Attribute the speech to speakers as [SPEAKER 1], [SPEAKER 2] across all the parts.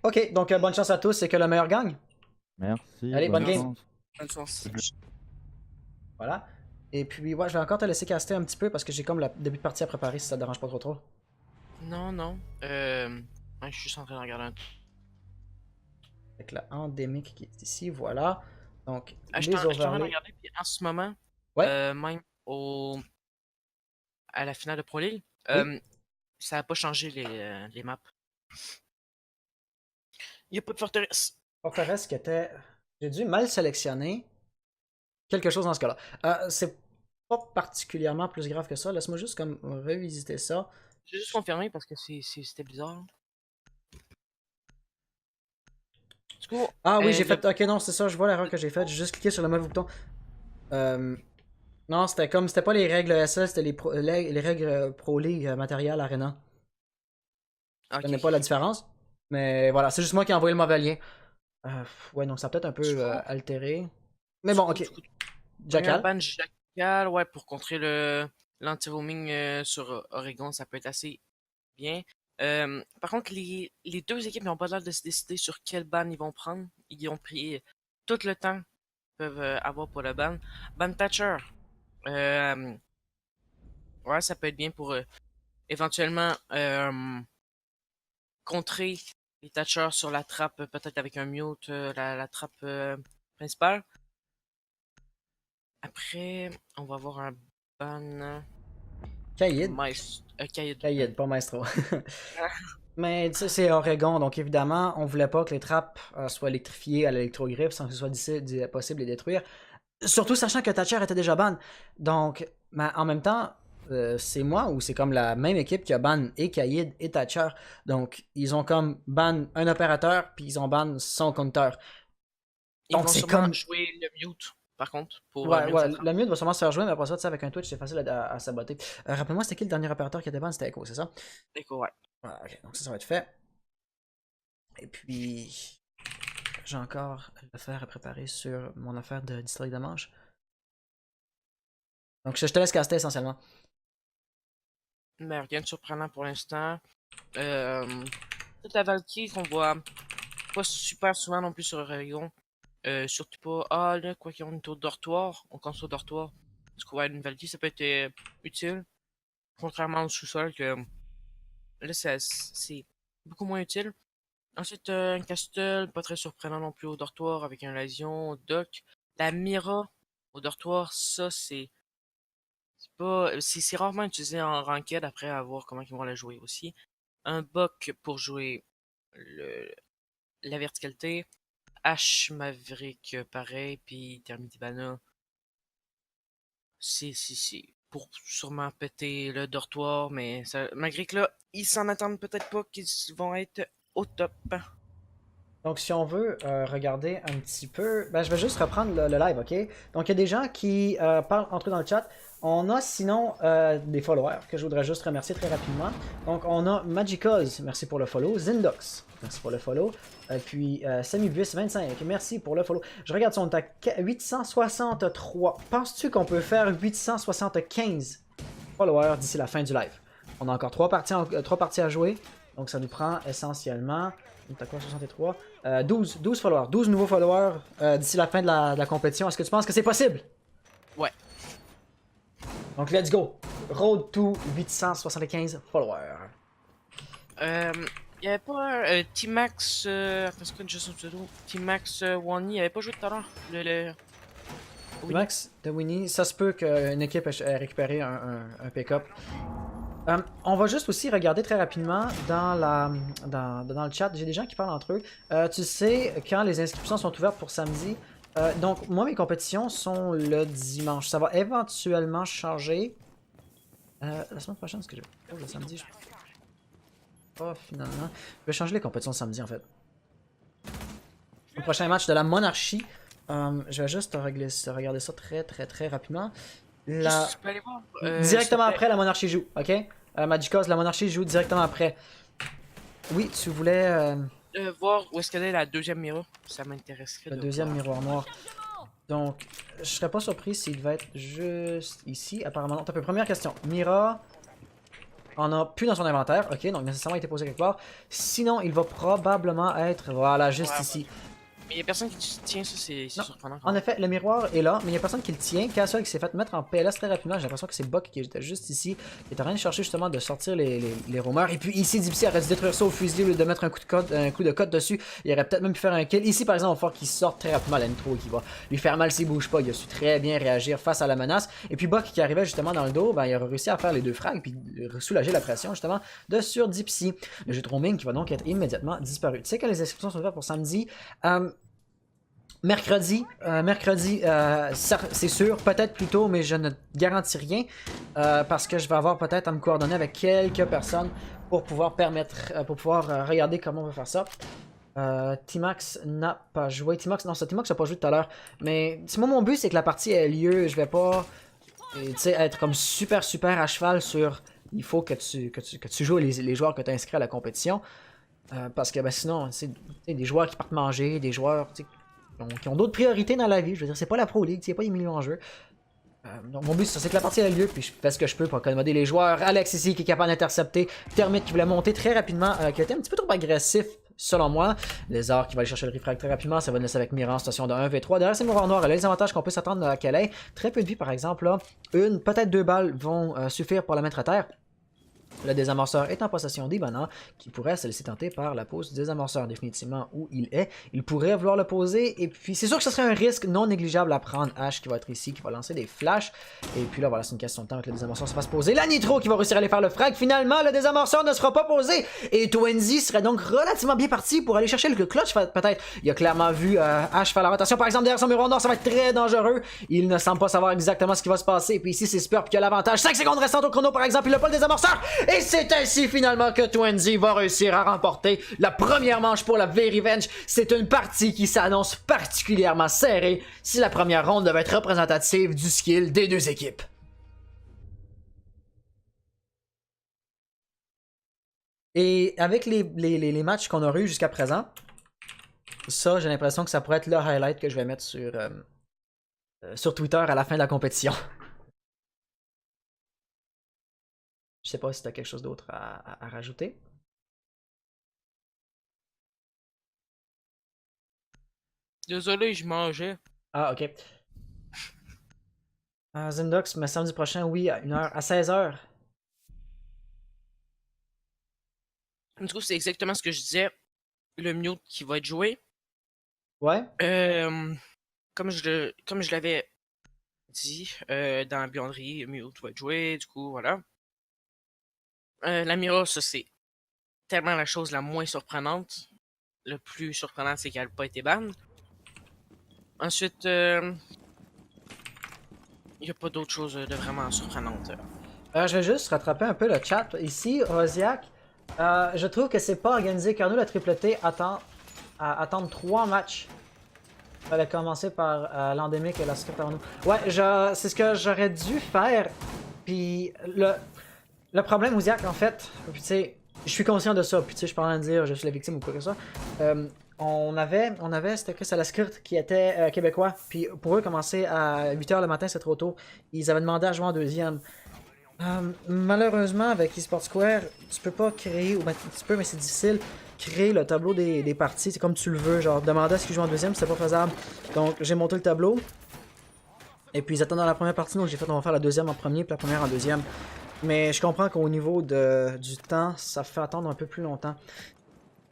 [SPEAKER 1] Ok, donc bonne chance à tous, c'est que le meilleur gagne.
[SPEAKER 2] Merci.
[SPEAKER 1] Allez, bonne game.
[SPEAKER 2] chance.
[SPEAKER 3] Bonne chance.
[SPEAKER 1] Voilà. Et puis, ouais, je vais encore te laisser caster un petit peu parce que j'ai comme le début de partie à préparer si ça te dérange pas trop trop.
[SPEAKER 3] Non, non. Ouais, je suis juste en train de regarder un truc.
[SPEAKER 1] Avec la endémique qui est ici, voilà. Donc,
[SPEAKER 3] Je
[SPEAKER 1] les
[SPEAKER 3] suis en train de
[SPEAKER 1] overlays.
[SPEAKER 3] regarder, puis en ce moment,
[SPEAKER 1] Ouais,
[SPEAKER 3] même à la finale de Pro League,
[SPEAKER 1] oui.
[SPEAKER 3] ça n'a pas changé les maps. Il n'y a pas de forteresse.
[SPEAKER 1] Forteresse qui était. J'ai dû mal sélectionner quelque chose dans ce cas-là. C'est pas particulièrement plus grave que ça. Laisse-moi juste comme revisiter ça.
[SPEAKER 3] J'ai juste confirmé parce que c'était bizarre. Du coup,
[SPEAKER 1] Ah oui, j'ai
[SPEAKER 3] le...
[SPEAKER 1] fait. Ok, non, c'est ça, je vois l'erreur que j'ai faite. J'ai juste cliqué sur le mauvais bouton. Euh, Non, c'était comme. C'était pas les règles SL, c'était les règles Pro League Material Arena. Je
[SPEAKER 3] Ok.
[SPEAKER 1] connais pas la différence. Mais voilà, c'est juste moi qui ai envoyé le mauvais lien. Ouais, donc ça a peut-être un
[SPEAKER 3] Du
[SPEAKER 1] peu
[SPEAKER 3] coup,
[SPEAKER 1] altéré. Mais bon, ok.
[SPEAKER 3] un
[SPEAKER 1] Jackal.
[SPEAKER 3] ban jackal, ouais, pour contrer l'anti-roaming sur Oregon, ça peut être assez bien. Par contre, les deux équipes n'ont pas l'air de se décider sur quel ban ils vont prendre. Ils ont pris tout le temps qu'ils peuvent avoir pour le ban. Ban Thatcher. Euh, ouais, ça peut être bien pour éventuellement contrer les Thatchers sur la trappe, peut-être avec un mute, la trappe principale. Après, on va avoir un ban
[SPEAKER 1] Caïd.
[SPEAKER 3] Kaid.
[SPEAKER 1] Caïd, pas Maestro. Mais tu sais, c'est Oregon, donc évidemment, on voulait pas que les trappes soient électrifiées à l'électrogriffe sans que ce soit possible de les détruire. Surtout sachant que Thatcher était déjà ban. Donc, mais en même temps, c'est moi ou c'est comme la même équipe qui a ban et Caïd et Thatcher. Donc, ils ont comme ban un opérateur, puis ils ont ban son compteur.
[SPEAKER 3] Ils
[SPEAKER 1] Donc,
[SPEAKER 3] vont
[SPEAKER 1] c'est
[SPEAKER 3] sûrement
[SPEAKER 1] comme.
[SPEAKER 3] jouer le mute, par contre, pour
[SPEAKER 1] Ouais,
[SPEAKER 3] mute
[SPEAKER 1] ouais,
[SPEAKER 3] la trappe.
[SPEAKER 1] le mieux va sûrement se faire jouer, mais après ça, tu sais, avec un Twitch, c'est facile à saboter. Rappelle-moi, c'était qui le dernier opérateur qui était ban? C'était Echo, c'est ça?
[SPEAKER 3] D'accord, ouais.
[SPEAKER 1] Ouais, ok, donc ça va être fait. Et puis, j'ai encore l'affaire à préparer sur mon affaire de district de manche. Donc, je te laisse caster essentiellement.
[SPEAKER 3] Mais rien de surprenant pour l'instant. Euh, Toute la Valkyrie qu'on voit pas super souvent non plus sur Oregon. Surtout pas, ah là, quoi qu'on est au dortoir, on commence au dortoir. Du coup, ouais, une Valkyrie, ça peut être utile. Contrairement au sous-sol, que là, c'est beaucoup moins utile. Ensuite, un Castle, pas très surprenant non plus au dortoir, avec un Lésion, au dock. La Mira au dortoir, ça, c'est pas, c'est rarement utilisé en ranked après à voir comment ils vont la jouer aussi. Un Buck pour jouer le, la verticalité. H Maverick, pareil, puis Termitibana, c'est pour sûrement péter le dortoir, mais ça, malgré que là, ils s'en attendent peut-être pas qu'ils vont être au top.
[SPEAKER 1] Donc, si on veut regarder un petit peu, ben, je vais juste reprendre le live, ok? Donc, il y a des gens qui parlent entre eux dans le chat. On a sinon des followers que je voudrais juste remercier très rapidement. Donc, on a Magicos, merci pour le follow. Zindox, merci pour le follow. Puis Samibus25, merci pour le follow. Je regarde son tag 863. Penses-tu qu'on peut faire 875 followers d'ici la fin du live? On a encore 3 parties à jouer. Donc, ça nous prend essentiellement. T'as quoi, 63? 12 followers, 12 nouveaux followers d'ici la fin de la compétition. Est-ce que tu penses que c'est possible?
[SPEAKER 3] Ouais.
[SPEAKER 1] Donc, let's go. Road to 875 followers.
[SPEAKER 3] Il y avait pas T-Max, attends, c'est quoi une gestion de pseudo? T-Max Wani, il avait pas joué tout à l'heure. Winnie.
[SPEAKER 1] Max de Winnie, ça se peut qu'une équipe ait récupéré un pick-up. On va juste aussi regarder très rapidement dans le chat. J'ai des gens qui parlent entre eux. Tu sais quand les inscriptions sont ouvertes pour samedi. Donc, moi, mes compétitions sont le dimanche. Ça va éventuellement changer. La semaine prochaine, est-ce que je vais le samedi? Pas finalement. Je vais changer les compétitions de samedi en fait. Le prochain match de la monarchie. Je vais juste regarder ça très rapidement.
[SPEAKER 3] Juste, tu peux aller voir.
[SPEAKER 1] Directement après, la monarchie joue, ok? Magicos, la monarchie joue directement après. Oui, tu voulais
[SPEAKER 3] Voir où est-ce qu'elle est la deuxième Mira. Ça m'intéresserait
[SPEAKER 1] le
[SPEAKER 3] de
[SPEAKER 1] deuxième
[SPEAKER 3] voir.
[SPEAKER 1] miroir noir. Donc, je serais pas surpris s'il devait être juste ici. Apparemment, non. T'as peu. Première question. Mira. en a plus dans son inventaire. Ok, donc nécessairement il était posé quelque part. Sinon, il va probablement être, voilà, juste ici.
[SPEAKER 3] Mais il y a personne qui tient ça, c'est surprenant.
[SPEAKER 1] En effet, le miroir est là, mais il n'y a personne qui le tient. Cassiol qui s'est fait mettre en PLS très rapidement. J'ai l'impression que c'est Buck qui était juste ici. Il est en train de chercher justement de sortir les rumeurs. Et puis ici, Dipsy aurait dû détruire ça au fusil au lieu de mettre un coup de code dessus. Il aurait peut-être même pu faire un kill. Ici, par exemple, il va falloir qu'il sorte très rapidement la nitro et qu'il va lui faire mal s'il bouge pas. Il a su très bien réagir face à la menace. Et puis Buck qui arrivait justement dans le dos, ben, il a réussi à faire les 2 frags puis soulager la pression justement de sur Dipsy. Le jeu de roaming qui va donc être immédiatement disparu. Tu sais que les inscriptions sont faites pour samedi. Mercredi, c'est sûr, peut-être plus tôt, mais je ne garantis rien parce que je vais avoir peut-être à me coordonner avec quelques personnes pour pouvoir regarder comment on va faire ça. T-Max n'a pas joué. T-Max n'a pas joué tout à l'heure. Mais moi, mon but, c'est que la partie ait lieu. Je vais pas être comme super à cheval sur il faut que tu joues les joueurs que tu as inscrits à la compétition. Parce que ben, sinon, c'est des joueurs qui partent manger, des joueurs qui ont d'autres priorités dans la vie. Je veux dire, c'est pas la Pro League, il n'y a pas des millions en jeu. Donc mon but c'est que la partie a lieu, puis je fais ce que je peux pour accommoder les joueurs. Alex ici qui est capable d'intercepter. Termite qui voulait monter très rapidement, qui a été un petit peu trop agressif selon moi. Lézard qui va aller chercher le refrag très rapidement, ça va nous laisser avec Mira en situation de 1v3. Derrière c'est miroir noir, elle a les avantages qu'on peut s'attendre à qu'elle ait. Très peu de vie par exemple, là. Une, peut-être 2 balles vont suffire pour la mettre à terre. Le désamorceur est en possession d'Ibana, qui pourrait se laisser tenter par la pose du désamorceur, définitivement où il est. Il pourrait vouloir le poser, et puis c'est sûr que ce serait un risque non négligeable à prendre. Ash qui va être ici, qui va lancer des flashs. Et puis là, voilà, c'est une question de temps que le désamorceur se fasse poser. La Nitro qui va réussir à aller faire le frag. Finalement, le désamorceur ne sera pas posé. Et Twenzy serait donc relativement bien parti pour aller chercher le clutch, peut-être. Il a clairement vu Ash faire la rotation. Par exemple, derrière son miroir nord, ça va être très dangereux. Il ne semble pas savoir exactement ce qui va se passer. Et puis ici, c'est Spurp qui a l'avantage. 5 secondes restantes au chrono, par exemple, il n'a pas le désamorceur. Et c'est ainsi finalement que Twenzy va réussir à remporter la première manche pour la V-Revenge. C'est une partie qui s'annonce particulièrement serrée si la première ronde devait être représentative du skill des 2 équipes. Et avec les matchs qu'on a eu jusqu'à présent, ça j'ai l'impression que ça pourrait être le highlight que je vais mettre sur Twitter à la fin de la compétition. Je sais pas si tu as quelque chose d'autre à rajouter.
[SPEAKER 3] Désolé, je mangeais.
[SPEAKER 1] Ah, ok. Zendox, mais samedi prochain, oui, à 1h, à 16h.
[SPEAKER 3] Du coup, c'est exactement ce que je disais. Le mute qui va être joué.
[SPEAKER 1] Ouais.
[SPEAKER 3] Comme je l'avais dit dans la buanderie, mute va être joué. Du coup, voilà. La Mira, ça c'est tellement la chose la moins surprenante. Le plus surprenant, c'est qu'elle n'a pas été ban. Ensuite, il n'y a pas d'autre chose de vraiment surprenante.
[SPEAKER 1] Je vais juste rattraper un peu le chat. Ici, Rosiak, je trouve que c'est pas organisé car nous, la triple T attendre 3 matchs. Il fallait commencer par l'endémique et la script avant nous. Ouais, c'est ce que j'aurais dû faire. Puis le problème, Rosiak, en fait, tu sais, je suis conscient de ça. Puis tu sais, je peux rien dire, je suis la victime ou quoi que ce soit. On avait c'était Chris à la script qui était québécois. Puis pour eux, commencer à 8h le matin, c'est trop tôt. Ils avaient demandé à jouer en deuxième. Malheureusement, avec eSport Square, tu peux pas créer, ou ben, tu peux, mais c'est difficile, créer le tableau des parties, c'est comme tu le veux, genre demander à ce qu'ils jouent en deuxième, c'est pas faisable. Donc j'ai monté le tableau, et puis ils attendent dans la première partie, donc j'ai fait on va faire la deuxième en premier, puis la première en deuxième. Mais je comprends qu'au niveau du temps, ça fait attendre un peu plus longtemps.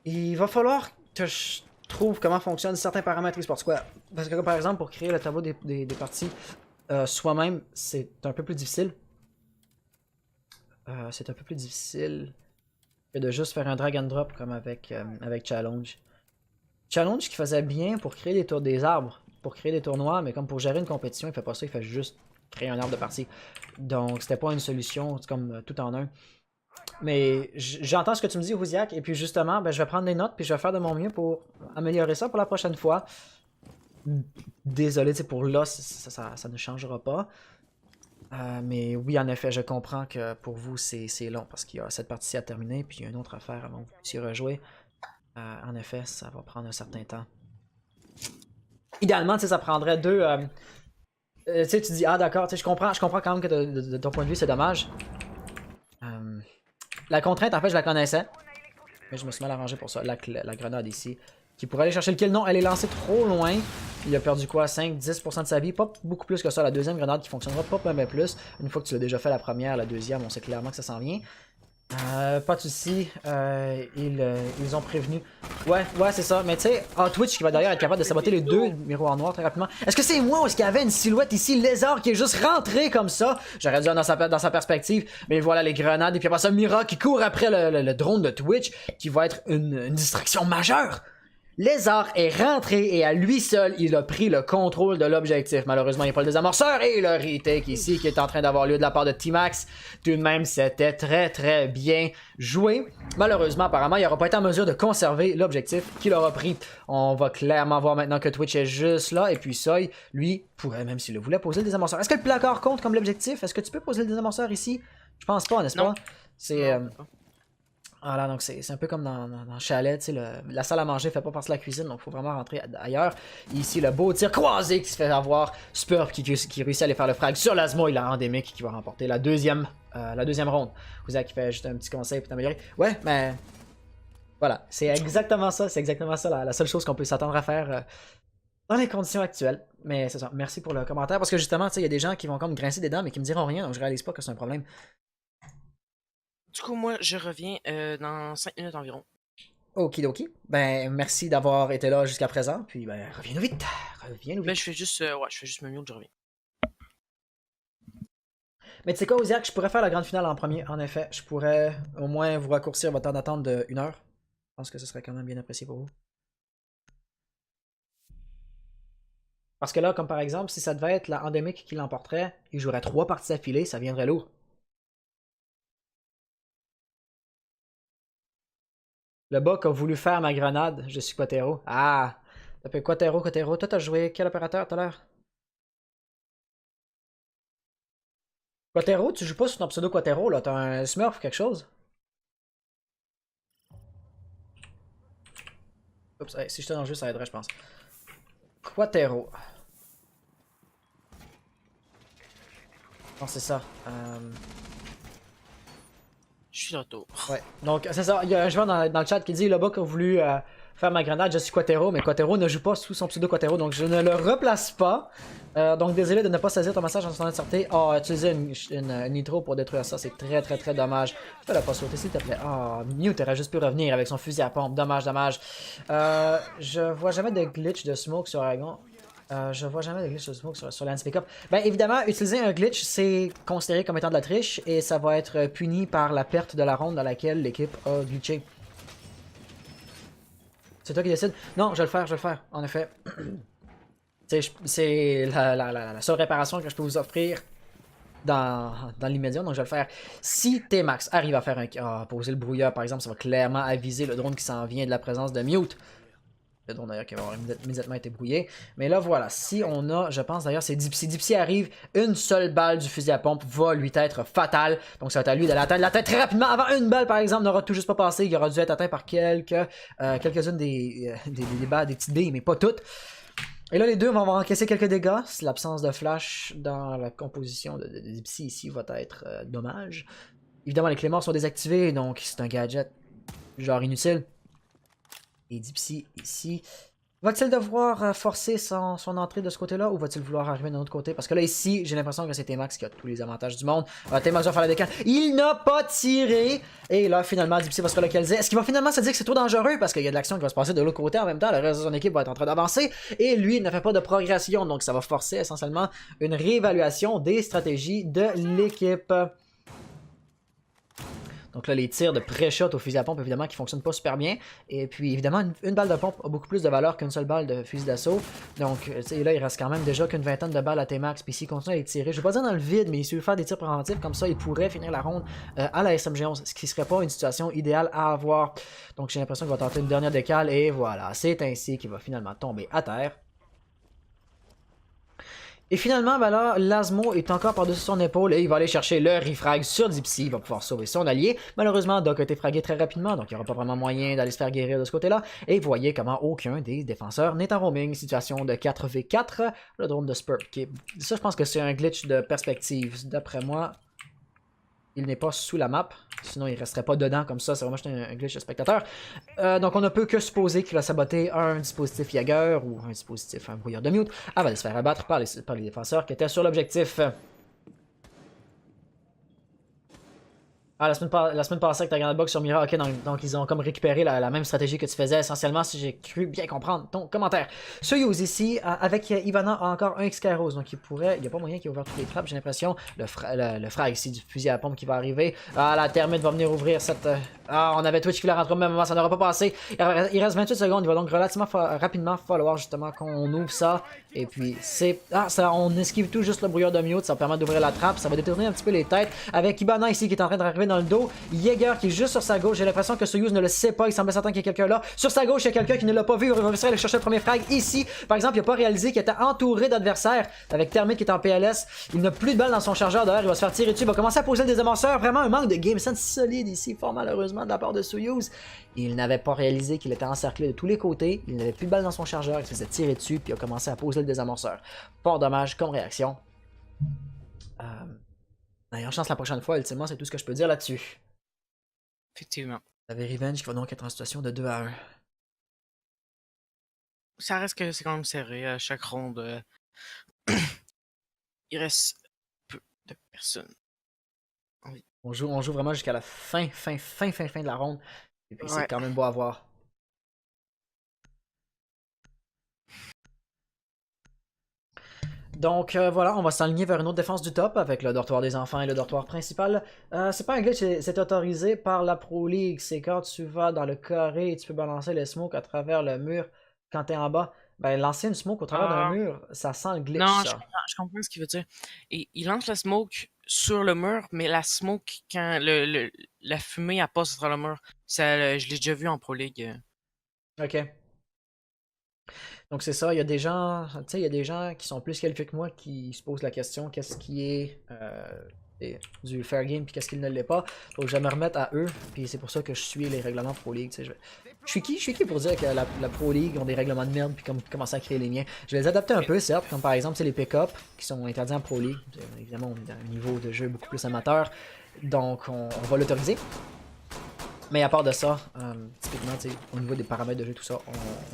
[SPEAKER 1] Il va falloir que je trouve comment fonctionnent certains paramètres eSport Square. Parce que par exemple, pour créer le tableau des parties soi-même, c'est un peu plus difficile. C'est un peu plus difficile que de juste faire un drag and drop comme avec Challenge. Challenge qui faisait bien pour créer des arbres, pour créer des tournois, mais comme pour gérer une compétition, il fait pas ça, il fait juste créer un arbre de partie. Donc c'était pas une solution, c'est comme tout en un. Mais j'entends ce que tu me dis, Rouziak, et puis justement, ben, je vais prendre des notes, puis je vais faire de mon mieux pour améliorer ça pour la prochaine fois. Désolé, pour là, ça ne changera pas. Mais oui, en effet, je comprends que pour vous, c'est long parce qu'il y a cette partie à terminer, puis il y a une autre à faire avant que vous puissiez rejouer. En effet, ça va prendre un certain temps. Idéalement, ça prendrait 2... tu dis, ah d'accord, je comprends quand même que de ton point de vue, c'est dommage. La contrainte, en fait, je la connaissais. Mais je me suis mal arrangé pour ça. La grenade ici. Qui pourrait aller chercher le kill. Non, elle est lancée trop loin. Il a perdu quoi? 5-10% de sa vie. Pas beaucoup plus que ça. La deuxième grenade qui fonctionnera pas même plus. Une fois que tu l'as déjà fait la première, la deuxième, on sait clairement que ça s'en vient. Pas de soucis. Ils ont prévenu. Ouais, c'est ça. Mais tu sais, Twitch qui va d'ailleurs être capable de saboter les deux miroirs noirs très rapidement. Est-ce que c'est moi ou est-ce qu'il y avait une silhouette ici, lézard, qui est juste rentré comme ça? J'aurais dû dans sa perspective. Mais voilà les grenades. Et puis après ça, Mira qui court après le drone de Twitch, qui va être une distraction majeure. Lézard est rentré et à lui seul, il a pris le contrôle de l'objectif. Malheureusement, il n'y a pas le désamorceur et le retake ici qui est en train d'avoir lieu de la part de T-Max. Tout de même, c'était très bien joué. Malheureusement, apparemment, il n'aura pas été en mesure de conserver l'objectif qu'il aura pris. On va clairement voir maintenant que Twitch est juste là. Et puis Soy, lui, pourrait, même s'il le voulait, poser le désamorceur. Est-ce que le placard compte comme l'objectif? Est-ce que tu peux poser le désamorceur ici? Je pense pas, n'est-ce pas? C'est... Voilà, donc c'est un peu comme dans le chalet, tu sais, la salle à manger fait pas partie de la cuisine, donc il faut vraiment rentrer ailleurs. Ici, le beau tir croisé qui se fait avoir, Spurf qui réussit à aller faire le frag sur Lasmo, il a Endemic qui va remporter la deuxième ronde. Vous avez qui fait juste un petit conseil pour t'améliorer. Ouais, mais voilà, c'est exactement ça, la seule chose qu'on peut s'attendre à faire dans les conditions actuelles. Mais c'est ça, merci pour le commentaire, parce que justement, tu sais, il y a des gens qui vont comme grincer des dents, mais qui me diront rien, donc je réalise pas que c'est un problème.
[SPEAKER 3] Du coup, moi, je reviens dans 5 minutes environ.
[SPEAKER 1] Okidoki. Ben, merci d'avoir été là jusqu'à présent. Puis, ben, reviens-nous vite. Reviens-nous vite.
[SPEAKER 3] Ben, je fais juste me mute, je reviens.
[SPEAKER 1] Mais tu sais quoi, Oziak, je pourrais faire la grande finale en premier. En effet, je pourrais au moins vous raccourcir votre temps d'attente de 1 heure. Je pense que ce serait quand même bien apprécié pour vous. Parce que là, comme par exemple, si ça devait être la Endemic qui l'emporterait, il jouerait 3 parties affilées, ça viendrait lourd. Le bug a voulu faire ma grenade. Je suis Quatero. Ah! T'appelles Quatero. Toi, t'as joué quel opérateur tout à l'heure? Quatero, tu joues pas sur ton pseudo Quatero, là. T'as un Smurf ou quelque chose? Oups, hey, si j'étais dans le jeu, ça aiderait, je pense. Quatero. Non, c'est ça.
[SPEAKER 3] Je suis de retour.
[SPEAKER 1] Ouais. Donc, c'est ça. Il y a un joueur dans le chat qui dit le bug a voulu faire ma grenade. Je suis Quatero, mais Quatero ne joue pas sous son pseudo Quatero, donc je ne le replace pas. Donc, désolé de ne pas saisir ton message en son entièreté. Oh, utiliser une nitro pour détruire ça, c'est très dommage. Fais-la pas sauter, s'il te plaît. Oh, Mute aurait juste pu revenir avec son fusil à pompe. Dommage. Je vois jamais de glitch de smoke sur Aragon. Je vois jamais de glitch de smoke sur Lance Pickup. Ben évidemment, utiliser un glitch, c'est considéré comme étant de la triche et ça va être puni par la perte de la ronde dans laquelle l'équipe a glitché. C'est toi qui décides? Non, je vais le faire, en effet. C'est la seule réparation que je peux vous offrir dans l'immédiat, donc je vais le faire. Si T-Max arrive à faire poser le brouillard, par exemple, ça va clairement aviser le drone qui s'en vient de la présence de Mute. Le drone d'ailleurs qui va avoir immédiatement été brouillé. Mais là voilà, si on a, je pense d'ailleurs c'est Dipsy. Dipsy arrive, une seule balle du fusil à pompe va lui être fatale. Donc ça va être à lui d'aller atteindre la tête très rapidement. Avant une balle par exemple n'aura tout juste pas passé. Il aura dû être atteint par quelques-unes des petites billes, mais pas toutes. Et là les deux vont avoir encaissé quelques dégâts. L'absence de flash dans la composition de Dipsy ici va être dommage. Évidemment les clémores sont désactivés, donc c'est un gadget genre inutile. Et Dipsy ici. Va-t-il devoir forcer son entrée de ce côté-là ou va-t-il vouloir arriver d'un autre côté? Parce que là, ici, j'ai l'impression que c'est T-Max qui a tous les avantages du monde. T-Max va faire la décale. Il n'a pas tiré! Et là, finalement, Dipsy va se relocaliser. Est-ce qu'il va finalement se dire que c'est trop dangereux? Parce qu'il y a de l'action qui va se passer de l'autre côté en même temps. Le reste de son équipe va être en train d'avancer. Et lui, il ne fait pas de progression. Donc, ça va forcer essentiellement une réévaluation des stratégies de l'équipe. Donc là, les tirs de pré-shot au fusil à pompe, évidemment, qui fonctionnent pas super bien. Et puis, évidemment, une balle de pompe a beaucoup plus de valeur qu'une seule balle de fusil d'assaut. Donc, tu sais, là, il reste quand même déjà qu'une vingtaine de balles à T-Max. Puis s'il continue à les tirer, je vais pas dire dans le vide, mais s'il veut faire des tirs préventifs, comme ça, il pourrait finir la ronde à la SMG11, ce qui serait pas une situation idéale à avoir. Donc, j'ai l'impression qu'il va tenter une dernière décale. Et voilà, c'est ainsi qu'il va finalement tomber à terre. Et finalement, ben là, Lasmo est encore par-dessus son épaule et il va aller chercher le refrag sur Dipsy. Il va pouvoir sauver son allié. Malheureusement, Doc a été fragué très rapidement, donc il n'y aura pas vraiment moyen d'aller se faire guérir de ce côté-là. Et vous voyez comment aucun des défenseurs n'est en roaming. Situation de 4v4. Le drone de Spurp. Ça, je pense que c'est un glitch de perspective. D'après moi, il n'est pas sous la map. Sinon, il resterait pas dedans comme ça. C'est vraiment juste un glitch de spectateur. Donc, on ne peut que supposer qu'il va saboter un dispositif Jagger ou un dispositif, un brouilleur de mute avant de se faire abattre par les défenseurs qui étaient sur l'objectif. Ah, la semaine passée avec ta grande box sur Mira, ok, donc ils ont comme récupéré la même stratégie que tu faisais essentiellement, si j'ai cru bien comprendre ton commentaire. Soyuz ici, avec Ivana a encore un X-Kairos, donc il n'y a pas moyen qu'il ait ouvert toutes les trappes, j'ai l'impression. Le frag ici du fusil à pompe qui va arriver. Ah, la termite va venir ouvrir cette... Ah, on avait Twitch qui l'a rentré au même moment, ça n'aura pas passé. Il reste 28 secondes, il va donc relativement rapidement falloir justement qu'on ouvre ça. Et puis c'est... Ah, ça, on esquive tout juste le brouilleur de mute, ça va permettre d'ouvrir la trappe, ça va détourner un petit peu les têtes. Avec Ibana ici qui est en train d'arriver dans le dos, Jäger qui est juste sur sa gauche, j'ai l'impression que Soyuz ne le sait pas, il semble certain qu'il y a quelqu'un là. Sur sa gauche, il y a quelqu'un qui ne l'a pas vu, il va réussir à aller chercher le premier frag ici. Par exemple, il n'a pas réalisé qu'il était entouré d'adversaires avec Termite qui est en PLS. Il n'a plus de balles dans son chargeur d'ailleurs, il va se faire tirer dessus, il va commencer à poser des désamorceurs. Vraiment un manque de game sense solide ici, fort malheureusement de la part de Soyuz. Il n'avait pas réalisé qu'il était encerclé de tous les côtés, il n'avait plus de balles dans son chargeur, il se faisait tirer dessus, puis il a commencé à poser le désamorceur. Fort dommage comme réaction. D'ailleurs, chance la prochaine fois, ultimement, c'est tout ce que je peux dire là-dessus.
[SPEAKER 3] Effectivement.
[SPEAKER 1] Vous avez Revenge qui va donc être en situation de 2-1.
[SPEAKER 3] Ça reste que c'est quand même serré à chaque ronde. Il reste peu de personnes. Oui.
[SPEAKER 1] On joue vraiment jusqu'à la fin de la ronde. Et puis
[SPEAKER 3] Ouais.
[SPEAKER 1] c'est quand même beau à voir. Donc voilà, on va s'aligner vers une autre défense du top avec le dortoir des enfants et le dortoir principal. C'est pas un glitch, c'est autorisé par la Pro League. C'est quand tu vas dans le carré et tu peux balancer les smokes à travers le mur quand t'es en bas. Ben lancer une smoke au travers d'un mur, ça sent le glitch.
[SPEAKER 3] Non,
[SPEAKER 1] ça.
[SPEAKER 3] je comprends ce qu'il veut dire. Et il lance la smoke sur le mur, mais la smoke, quand la fumée elle passe sur le mur, ça, je l'ai déjà vu en Pro League.
[SPEAKER 1] Ok. Donc c'est ça, il y a des gens, tu sais, il y a des gens qui sont plus qualifiés que moi qui se posent la question qu'est-ce qui est du fair game puis qu'est-ce qui ne l'est pas. Donc je vais me remettre à eux, puis c'est pour ça que je suis les règlements Pro League. Tu sais, je suis qui pour dire que la Pro League ont des règlements de merde puis commencer à créer les miens. Je vais les adapter un peu, certes, comme par exemple les pick-up qui sont interdits en Pro League. Évidemment, on est dans un niveau de jeu beaucoup plus amateur, donc on va l'autoriser. Mais à part de ça, typiquement, au niveau des paramètres de jeu, tout ça,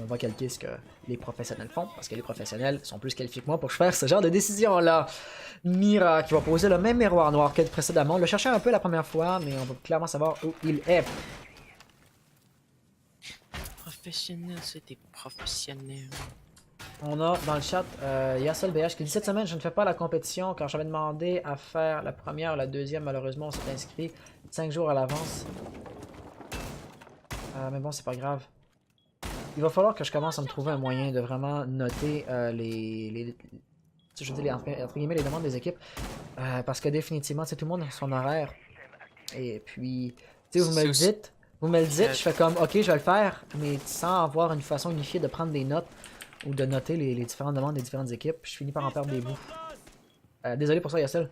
[SPEAKER 1] on va calquer ce que les professionnels font, parce que les professionnels sont plus qualifiés que moi pour faire ce genre de décision-là. Mira qui va poser le même miroir noir que précédemment. On le cherchait un peu la première fois, mais on va clairement savoir où il est.
[SPEAKER 3] Professionnel, c'est des professionnels.
[SPEAKER 1] On a dans le chat Yassel BH qui dit cette semaine je ne fais pas la compétition car j'avais demandé à faire la première, la deuxième, malheureusement on s'est inscrit 5 jours à l'avance. Mais bon, c'est pas grave. Il va falloir que je commence à me trouver un moyen de vraiment noter je veux dire, entre guillemets, les demandes des équipes. Parce que définitivement, tout le monde a son horaire. Et puis, tu sais, vous me le dites, je fais comme, ok, je vais le faire, mais sans avoir une façon unifiée de prendre des notes ou de noter les différentes demandes des différentes équipes, je finis par en perdre des bouts. Désolé pour ça, Yassel.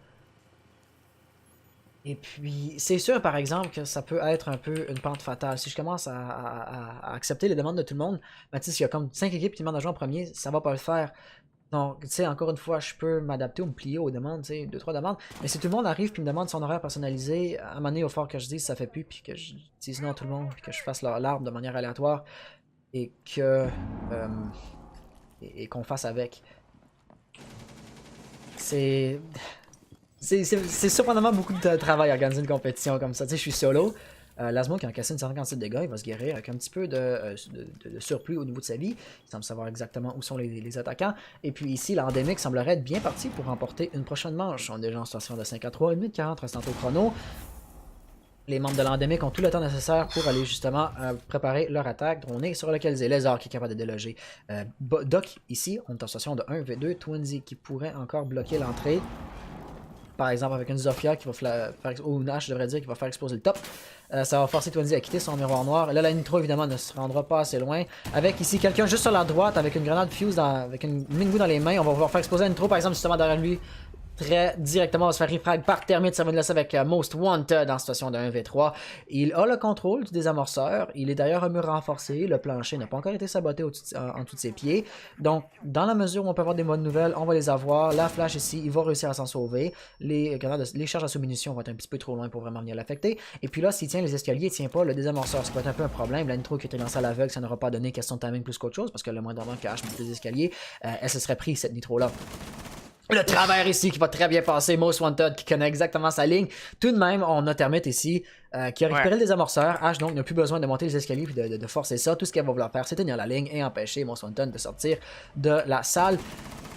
[SPEAKER 1] Et puis, c'est sûr, par exemple, que ça peut être un peu une pente fatale. Si je commence à accepter les demandes de tout le monde, ben, tu sais, s'il y a comme 5 équipes qui demandent à jouer en premier, ça va pas le faire. Donc, tu sais, encore une fois, je peux m'adapter ou me plier aux demandes, tu sais, 2-3 demandes. Mais si tout le monde arrive puis me demande son horaire personnalisé, à un moment donné, il va falloir que je dise ça fait plus, puis que je dise non à tout le monde, puis que je fasse l'arbre de manière aléatoire, et que... et qu'on fasse avec. C'est surprenamment beaucoup de travail à organiser une compétition comme ça. Tu sais, je suis solo. Lasmo qui a encaissé une certaine quantité de dégâts, il va se guérir avec un petit peu de surplus au niveau de sa vie. Il semble savoir exactement où sont les attaquants. Et puis ici, l'endémique semblerait être bien parti pour remporter une prochaine manche. On est déjà en situation de 5-3, 1 minute 40 restant au chrono. Les membres de l'endémique ont tout le temps nécessaire pour aller justement préparer leur attaque. On est sur localisé. Lézard qui est capable de déloger. Doc ici, on est en situation de 1v2. Twinsy qui pourrait encore bloquer l'entrée. Par exemple avec une Zofia qui va faire, ou une hache, je devrais dire, qui va faire exploser le top. Ça va forcer Twinsy à quitter son miroir noir. Là, la Nitro, évidemment, ne se rendra pas assez loin. Avec ici quelqu'un juste sur la droite, avec une grenade fuse, avec une Mingu dans les mains. On va pouvoir faire exploser la Nitro, par exemple, justement derrière lui. très directement, on va se faire refrag par Termite, ça va nous laisser avec Most Wanted en situation de 1v3. Il a le contrôle du désamorceur, il est d'ailleurs un mur renforcé, le plancher n'a pas encore été saboté en dessous de ses pieds. Donc, dans la mesure où on peut avoir des bonnes nouvelles, on va les avoir. La flash ici, il va réussir à s'en sauver. Les charges à sous-munitions vont être un petit peu trop loin pour vraiment venir l'affecter. Et puis là, s'il tient les escaliers, il tient pas le désamorceur, ça peut être un peu un problème. La nitro qui était lancée à l'aveugle, ça n'aura pas donné question de timing plus qu'autre chose, parce que le moindrement que H monte les escaliers, elle se serait pris cette nitro-là. Le travers ici qui va très bien passer, Most Wanted qui connaît exactement sa ligne. Tout de même, on a Termite ici qui a récupéré le désamorceur. H donc n'a plus besoin de monter les escaliers et de forcer ça. Tout ce qu'elle va vouloir faire, c'est tenir la ligne et empêcher Most Wanted de sortir de la salle.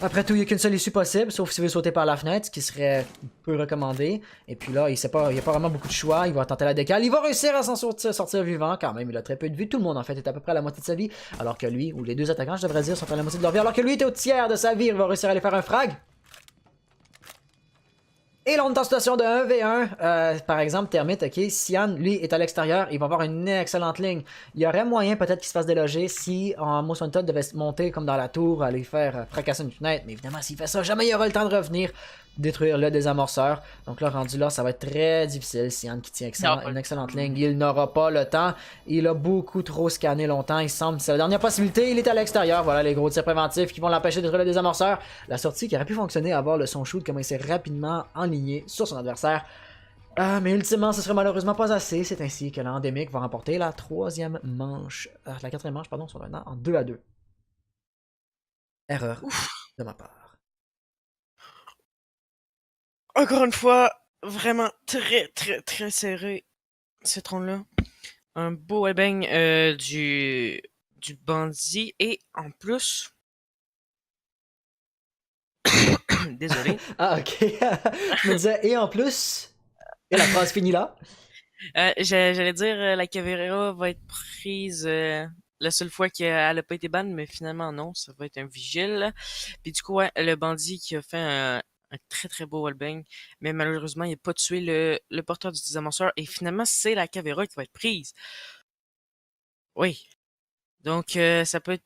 [SPEAKER 1] Après tout, il n'y a qu'une seule issue possible, sauf s'il veut sauter par la fenêtre, ce qui serait peu recommandé. Et puis là, il n'y a pas vraiment beaucoup de choix. Il va tenter la décale. Il va réussir à s'en sortir vivant quand même. Il a très peu de vie. Tout le monde en fait est à peu près à la moitié de sa vie. Alors que lui, ou les deux attaquants, je devrais dire, sont à la moitié de leur vie. Alors que lui était au tiers de sa vie. Il va réussir à aller faire un frag. Et là, on est en situation de 1v1. Par exemple, Termite, ok, Cyan, lui, est à l'extérieur. Il va avoir une excellente ligne. Il y aurait moyen peut-être qu'il se fasse déloger si Most Wanted devait se monter comme dans la tour, aller faire fracasser une fenêtre. Mais évidemment, s'il fait ça, jamais il aura le temps de revenir détruire le désamorceur. Donc là, rendu là, ça va être très difficile. Cyan qui tient une excellente ligne. Il n'aura pas le temps. Il a beaucoup trop scanné longtemps. Il semble que c'est la dernière possibilité. Il est à l'extérieur. Voilà les gros tirs préventifs qui vont l'empêcher de détruire le désamorceur. La sortie qui aurait pu fonctionner à voir le son shoot, comment il s'est rapidement enligné sur son adversaire. Mais ultimement, ce serait malheureusement pas assez. C'est ainsi que l'Endémique va remporter la quatrième manche, pardon, sur un an en 2-2. Erreur de ma part.
[SPEAKER 3] Encore une fois, vraiment très serré, cette ronde-là. Un beau wellbang du bandit. Et en plus... Désolé.
[SPEAKER 1] Ah, ok. Je me disais, et en plus... Et la phrase finit là.
[SPEAKER 3] J'allais dire, la Caveira va être prise... la seule fois qu'elle a pas été ban, mais finalement non, ça va être un vigile. Puis du coup, ouais, le bandit qui a fait un très beau wallbang, mais malheureusement, il n'a pas tué le porteur du désamorceur, et finalement, c'est la Caveira qui va être prise. Oui. Donc, ça peut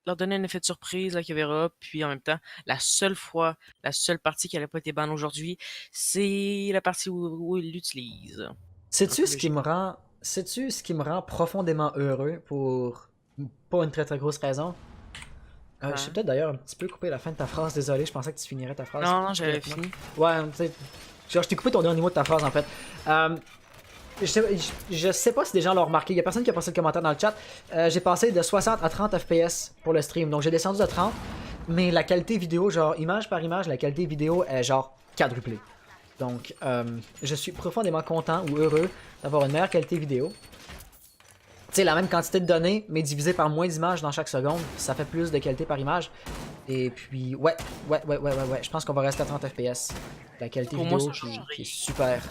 [SPEAKER 3] leur donner un effet de surprise, la Caveira, puis en même temps, la seule partie qui n'a pas été ban aujourd'hui, c'est la partie où il l'utilise.
[SPEAKER 1] Sais-tu ce qui me rend profondément heureux pour pas une très grosse raison? Je sais peut-être d'ailleurs un petit peu couper la fin de ta phrase, désolé, je pensais que tu finirais ta phrase.
[SPEAKER 3] Non, j'avais fini.
[SPEAKER 1] Ouais, tu sais, genre je t'ai coupé ton dernier mot de ta phrase en fait. Je sais pas si des gens l'ont remarqué, il y a personne qui a passé le commentaire dans le chat. J'ai passé de 60 à 30 FPS pour le stream, donc j'ai descendu de 30, mais la qualité vidéo, genre image par image, la qualité vidéo est genre quadruplée. Donc, je suis profondément content ou heureux d'avoir une meilleure qualité vidéo. Tu sais, la même quantité de données, mais divisé par moins d'images dans chaque seconde, ça fait plus de qualité par image. Et puis, ouais, je pense qu'on va rester à 30 FPS. La qualité vidéo qui est super.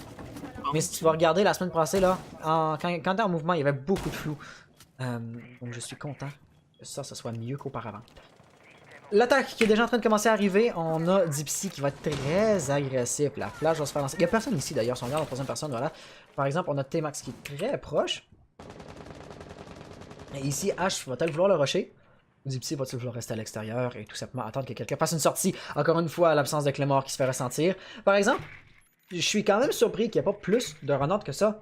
[SPEAKER 1] Mais si tu vas regarder la semaine passée, là, quand t'es en mouvement, il y avait beaucoup de flou. Donc je suis content que ça soit mieux qu'auparavant. L'attaque qui est déjà en train de commencer à arriver, on a Dipsy qui va être très agressif. La flash va se faire lancer. Il n'y a personne ici d'ailleurs, si on regarde en troisième personne, voilà. Par exemple, on a T-Max qui est très proche. Et ici, Ash va-t-elle vouloir le rusher? Dipsy va-t-il vouloir rester à l'extérieur et tout simplement attendre que quelqu'un fasse une sortie? Encore une fois, l'absence de Clémor qui se fait ressentir. Par exemple, je suis quand même surpris qu'il n'y ait pas plus de run-out que ça.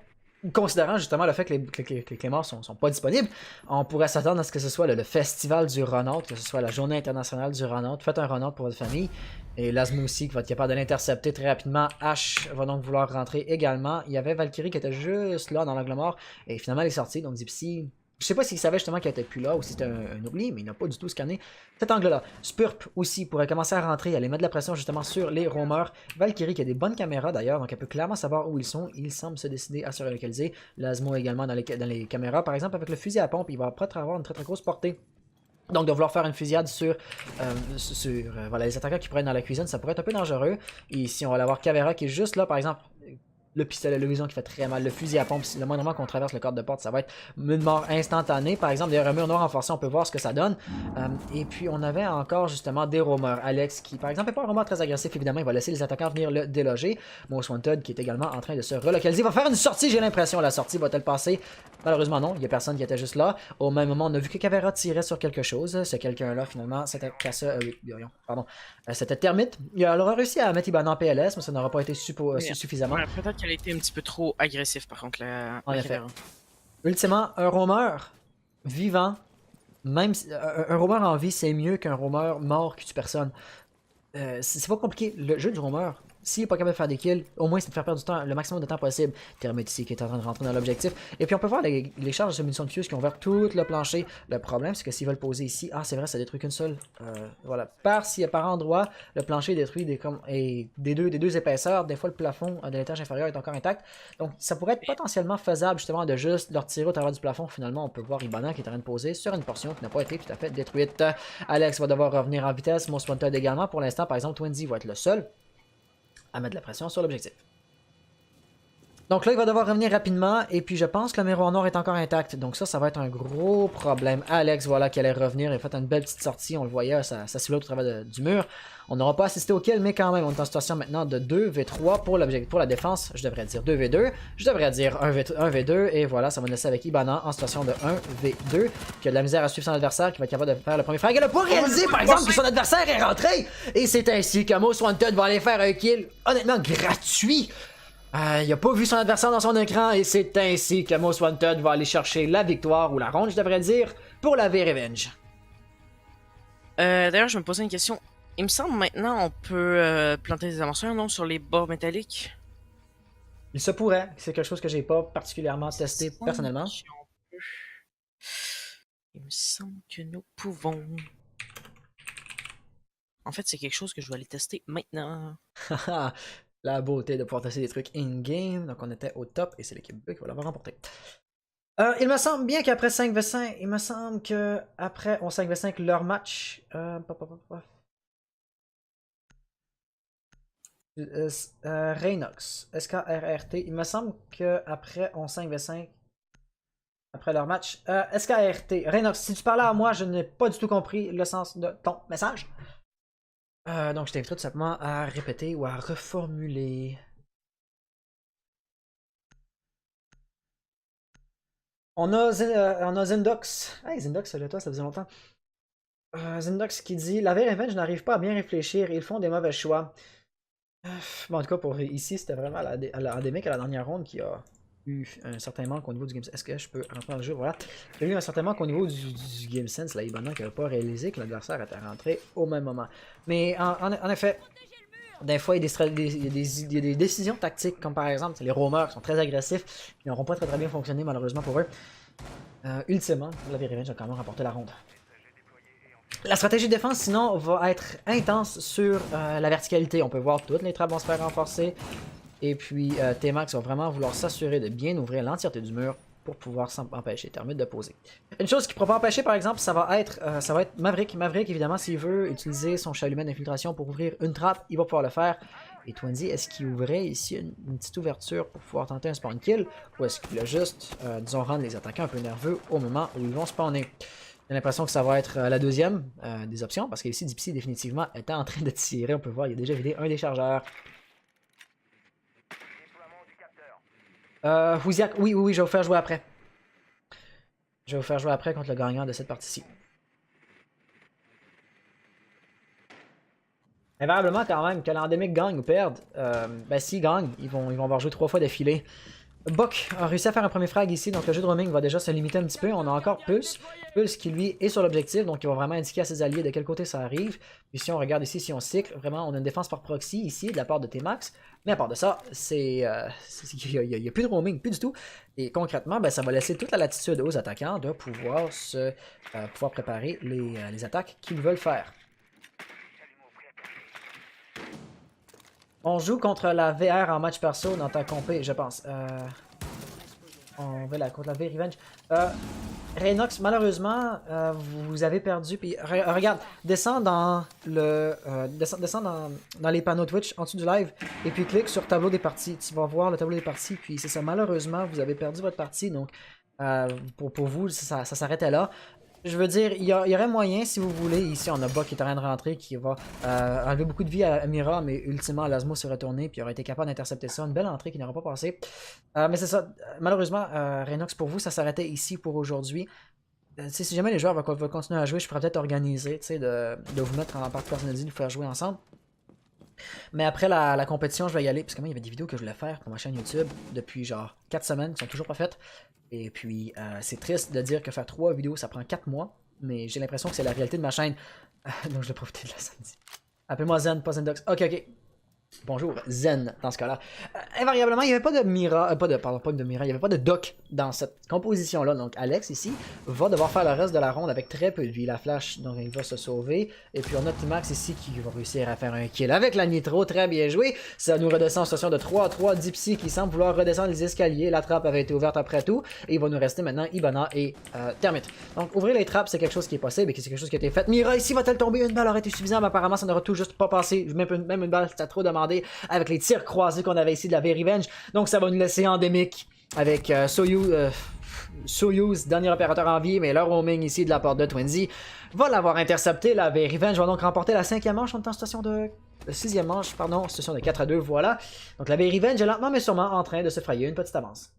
[SPEAKER 1] Considérant justement le fait que les Clémors sont pas disponibles, on pourrait s'attendre à ce que ce soit le festival du run-out, que ce soit la journée internationale du run-out. Faites un run-out pour votre famille. Et Lasmo aussi qui va être capable de l'intercepter très rapidement. Ash va donc vouloir rentrer également. Il y avait Valkyrie qui était juste là dans l'angle mort. Et finalement elle est sortie, donc Dipsy... Je sais pas s'il savait justement qu'elle était plus là ou si c'était un oubli, mais il n'a pas du tout scanné cet angle-là. Spurp aussi pourrait commencer à rentrer, aller mettre de la pression justement sur les roamers. Valkyrie qui a des bonnes caméras d'ailleurs, donc elle peut clairement savoir où ils sont. Il semble se décider à se relocaliser. Lasmo également dans les caméras. Par exemple, avec le fusil à pompe, il va peut-être avoir une très grosse portée. Donc de vouloir faire une fusillade sur voilà, les attaquants qui pourraient être dans la cuisine, ça pourrait être un peu dangereux. Et ici, on va l'avoir Caveira qui est juste là, par exemple. le pistolet, le vision qui fait très mal, le fusil à pompe, le moindrement qu'on traverse le cadre de porte, ça va être une mort instantanée. Par exemple, des murs noirs renforcés, on peut voir ce que ça donne. Et puis, on avait encore justement des roamers. Alex, qui par exemple n'est pas un roamer très agressif, évidemment, il va laisser les attaquants venir le déloger. Most Wanted, qui est également en train de se relocaliser, va faire une sortie, j'ai l'impression. La sortie va-t-elle passer? Malheureusement, non, il n'y a personne qui était juste là. Au même moment, on a vu que Caveira tirait sur quelque chose. Ce quelqu'un-là, finalement, c'était c'était Termite. Il aura réussi à mettre Ibana en PLS, mais ça n'aura pas été suffisamment.
[SPEAKER 3] Ouais, peut-être qu'elle a été un petit peu trop agressive, par contre,
[SPEAKER 1] En
[SPEAKER 3] la
[SPEAKER 1] effet.
[SPEAKER 3] Caveira.
[SPEAKER 1] Ultimement, un roamer vivant, même un roamer en vie, c'est mieux qu'un roamer mort qui tue personne. C'est pas compliqué. Le jeu du roamer, s'il est pas capable de faire des kills, au moins c'est de faire perdre du temps, le maximum de temps possible. Termite ici qui est en train de rentrer dans l'objectif. Et puis on peut voir les charges de munitions de fuse qui ont ouvert tout le plancher. Le problème, c'est que s'ils veulent poser ici, ah c'est vrai, ça détruit qu'une seule. Voilà. Par endroit, le plancher est détruit des deux épaisseurs. Des fois, le plafond de l'étage inférieur est encore intact. Donc ça pourrait être potentiellement faisable justement de juste leur tirer au travers du plafond. Finalement, on peut voir Ibana qui est en train de poser sur une portion qui n'a pas été tout à fait détruite. Alex va devoir revenir en vitesse. Most Wanted également. Pour l'instant, par exemple, Twinzy va être le seul à mettre de la pression sur l'objectif. Donc là, il va devoir revenir rapidement, et puis je pense que le miroir noir est encore intact, donc ça va être un gros problème. Alex, voilà, qui allait revenir, il a fait une belle petite sortie, on le voyait, ça silhouette au travers du mur. On n'aura pas assisté au kill, mais quand même, on est en situation maintenant de 2v3 pour la défense, je devrais dire 2v2, je devrais dire 1v2, et voilà, ça va nous laisser avec Ibana en situation de 1v2, qui a de la misère à suivre son adversaire, qui va être capable de faire le premier frag. Elle n'a pas réalisé, par exemple, que son adversaire est rentré, et c'est ainsi que Most Wanted va aller faire un kill, honnêtement, gratuit. Il n'a pas vu son adversaire dans son écran, et c'est ainsi que Most Wanted va aller chercher la victoire, ou la ronde, je devrais dire, pour la V-Revenge.
[SPEAKER 3] D'ailleurs, je me posais une question. Il me semble maintenant on peut planter des amorceurs, non, sur les bords métalliques.
[SPEAKER 1] Il se pourrait, c'est quelque chose que j'ai pas particulièrement testé personnellement.
[SPEAKER 3] Il me semble que nous pouvons. En fait, c'est quelque chose que je vais aller tester maintenant.
[SPEAKER 1] La beauté de pouvoir tester des trucs in-game. Donc on était au top et c'est l'équipe B qui va l'avoir remporté. Il me semble bien qu'après 5v5, il me semble que après on 5v5 leur match. Reynox, SKRRT, il me semble qu'après on 5v5, après leur match, SKRT, Reynox, si tu parlais à moi, je n'ai pas du tout compris le sens de ton message. Donc je t'invite tout simplement à répéter ou à reformuler. On a Zindox. Hey Zindox, salut à toi, ça faisait longtemps. Zindox qui dit la V-Revenge n'arrive pas à bien réfléchir, ils font des mauvais choix. Bon, en tout cas, pour ici, c'était vraiment l'endémique à la dernière ronde qui a eu un certain manque au niveau du game sense. Est-ce que je peux rentrer dans le jeu? Voilà. Il y a eu un certain manque au niveau du game sense. Là, Ibana qui n'avait pas réalisé que l'adversaire était rentré au même moment. Mais en effet, des fois, il y a des décisions tactiques, comme par exemple les roamers qui sont très agressifs, qui n'auront pas très bien fonctionné malheureusement pour eux. Ultimement, la V-Revenge a quand même remporté la ronde. La stratégie de défense, sinon, va être intense sur la verticalité. On peut voir toutes les trappes vont se faire renforcer. Et puis, T-Max va vraiment vouloir s'assurer de bien ouvrir l'entièreté du mur pour pouvoir empêcher Termite de poser. Une chose qui ne pourra pas empêcher, par exemple, ça va être Maverick. Maverick, évidemment, s'il veut utiliser son chalumet d'infiltration pour ouvrir une trappe, il va pouvoir le faire. Et Twinzy, est-ce qu'il ouvrait ici une petite ouverture pour pouvoir tenter un spawn kill? Ou est-ce qu'il a juste, disons, rendre les attaquants un peu nerveux au moment où ils vont spawner? J'ai l'impression que ça va être la deuxième des options, parce qu'ici, Dipsy définitivement était en train de tirer. On peut voir, il a déjà vidé un des chargeurs. Wouziak, oui, je vais vous faire jouer après. Je vais vous faire jouer après contre le gagnant de cette partie-ci. Invariablement, quand même, que l'endémique gagne ou perde, ben s'ils gagnent, ils vont avoir joué 3 fois d'affilée. Buck a réussi à faire un premier frag ici, donc le jeu de roaming va déjà se limiter un petit peu. On a encore Pulse qui lui est sur l'objectif, donc il va vraiment indiquer à ses alliés de quel côté ça arrive. Puis si on regarde ici, si on cycle, vraiment on a une défense par proxy ici de la part de T-Max. Mais à part de ça, il n'y a plus de roaming, plus du tout. Et concrètement, ben, ça va laisser toute la latitude aux attaquants de pouvoir pouvoir préparer les attaques qu'ils veulent faire. On joue contre la VR en match perso dans ta compé, je pense. On va contre la V-Revenge. Renox, malheureusement, vous avez perdu. Puis regarde, descends dans descends dans les panneaux Twitch en dessous du live et puis clique sur tableau des parties. Tu vas voir le tableau des parties. Puis c'est ça, malheureusement, vous avez perdu votre partie. Donc pour vous, ça s'arrêtait là. Je veux dire, il y aurait moyen, si vous voulez, ici on a Buck qui est en train de rentrer, qui va enlever beaucoup de vie à Mira, mais ultimement Lasmo s'est retourné, puis il aurait été capable d'intercepter ça. Une belle entrée qui n'aura pas passé. Mais c'est ça, malheureusement, Renox, pour vous, ça s'arrêtait ici pour aujourd'hui. Si jamais les joueurs vont continuer à jouer, je pourrais peut-être organiser, de vous mettre en partie personnalisée, de vous faire jouer ensemble. Mais après la compétition, je vais y aller, parce que moi, il y avait des vidéos que je voulais faire pour ma chaîne YouTube depuis genre 4 semaines, qui sont toujours pas faites. Et puis, c'est triste de dire que faire 3 vidéos, ça prend 4 mois, mais j'ai l'impression que c'est la réalité de ma chaîne. Donc, je vais profiter de la samedi. Appelez-moi Zen, pas Zendox. Ok. Bonjour, Zen, dans ce cas-là. Invariablement, il n'y avait pas de Mira, pardon, pas de Mira, il n'y avait pas de Doc dans cette composition-là. Donc, Alex, ici, va devoir faire le reste de la ronde avec très peu de vie. La flash, donc il va se sauver. Et puis, on a Timax ici qui va réussir à faire un kill avec la Nitro. Très bien joué. Ça nous redescend en situation de 3-3. Dipsy qui semble vouloir redescendre les escaliers. La trappe avait été ouverte après tout. Et il va nous rester maintenant Ibana et Termite. Donc, ouvrir les trappes, c'est quelque chose qui est possible et c'est quelque chose qui a été fait. Mira, ici, va-t-elle tomber? Une balle aurait été suffisante, mais apparemment, ça n'aura tout juste pas passé. Même une balle, c'était trop demandé avec les tirs croisés qu'on avait ici de la V-Revenge. Donc ça va nous laisser endémique avec Soyuz, dernier opérateur en vie, mais le roaming ici de la part de Twinsy va l'avoir intercepté. La V-Revenge va donc remporter la 5e manche. On est en situation de... 6e manche, pardon, situation de 4-2, voilà. Donc la V-Revenge est lentement mais sûrement en train de se frayer une petite avance.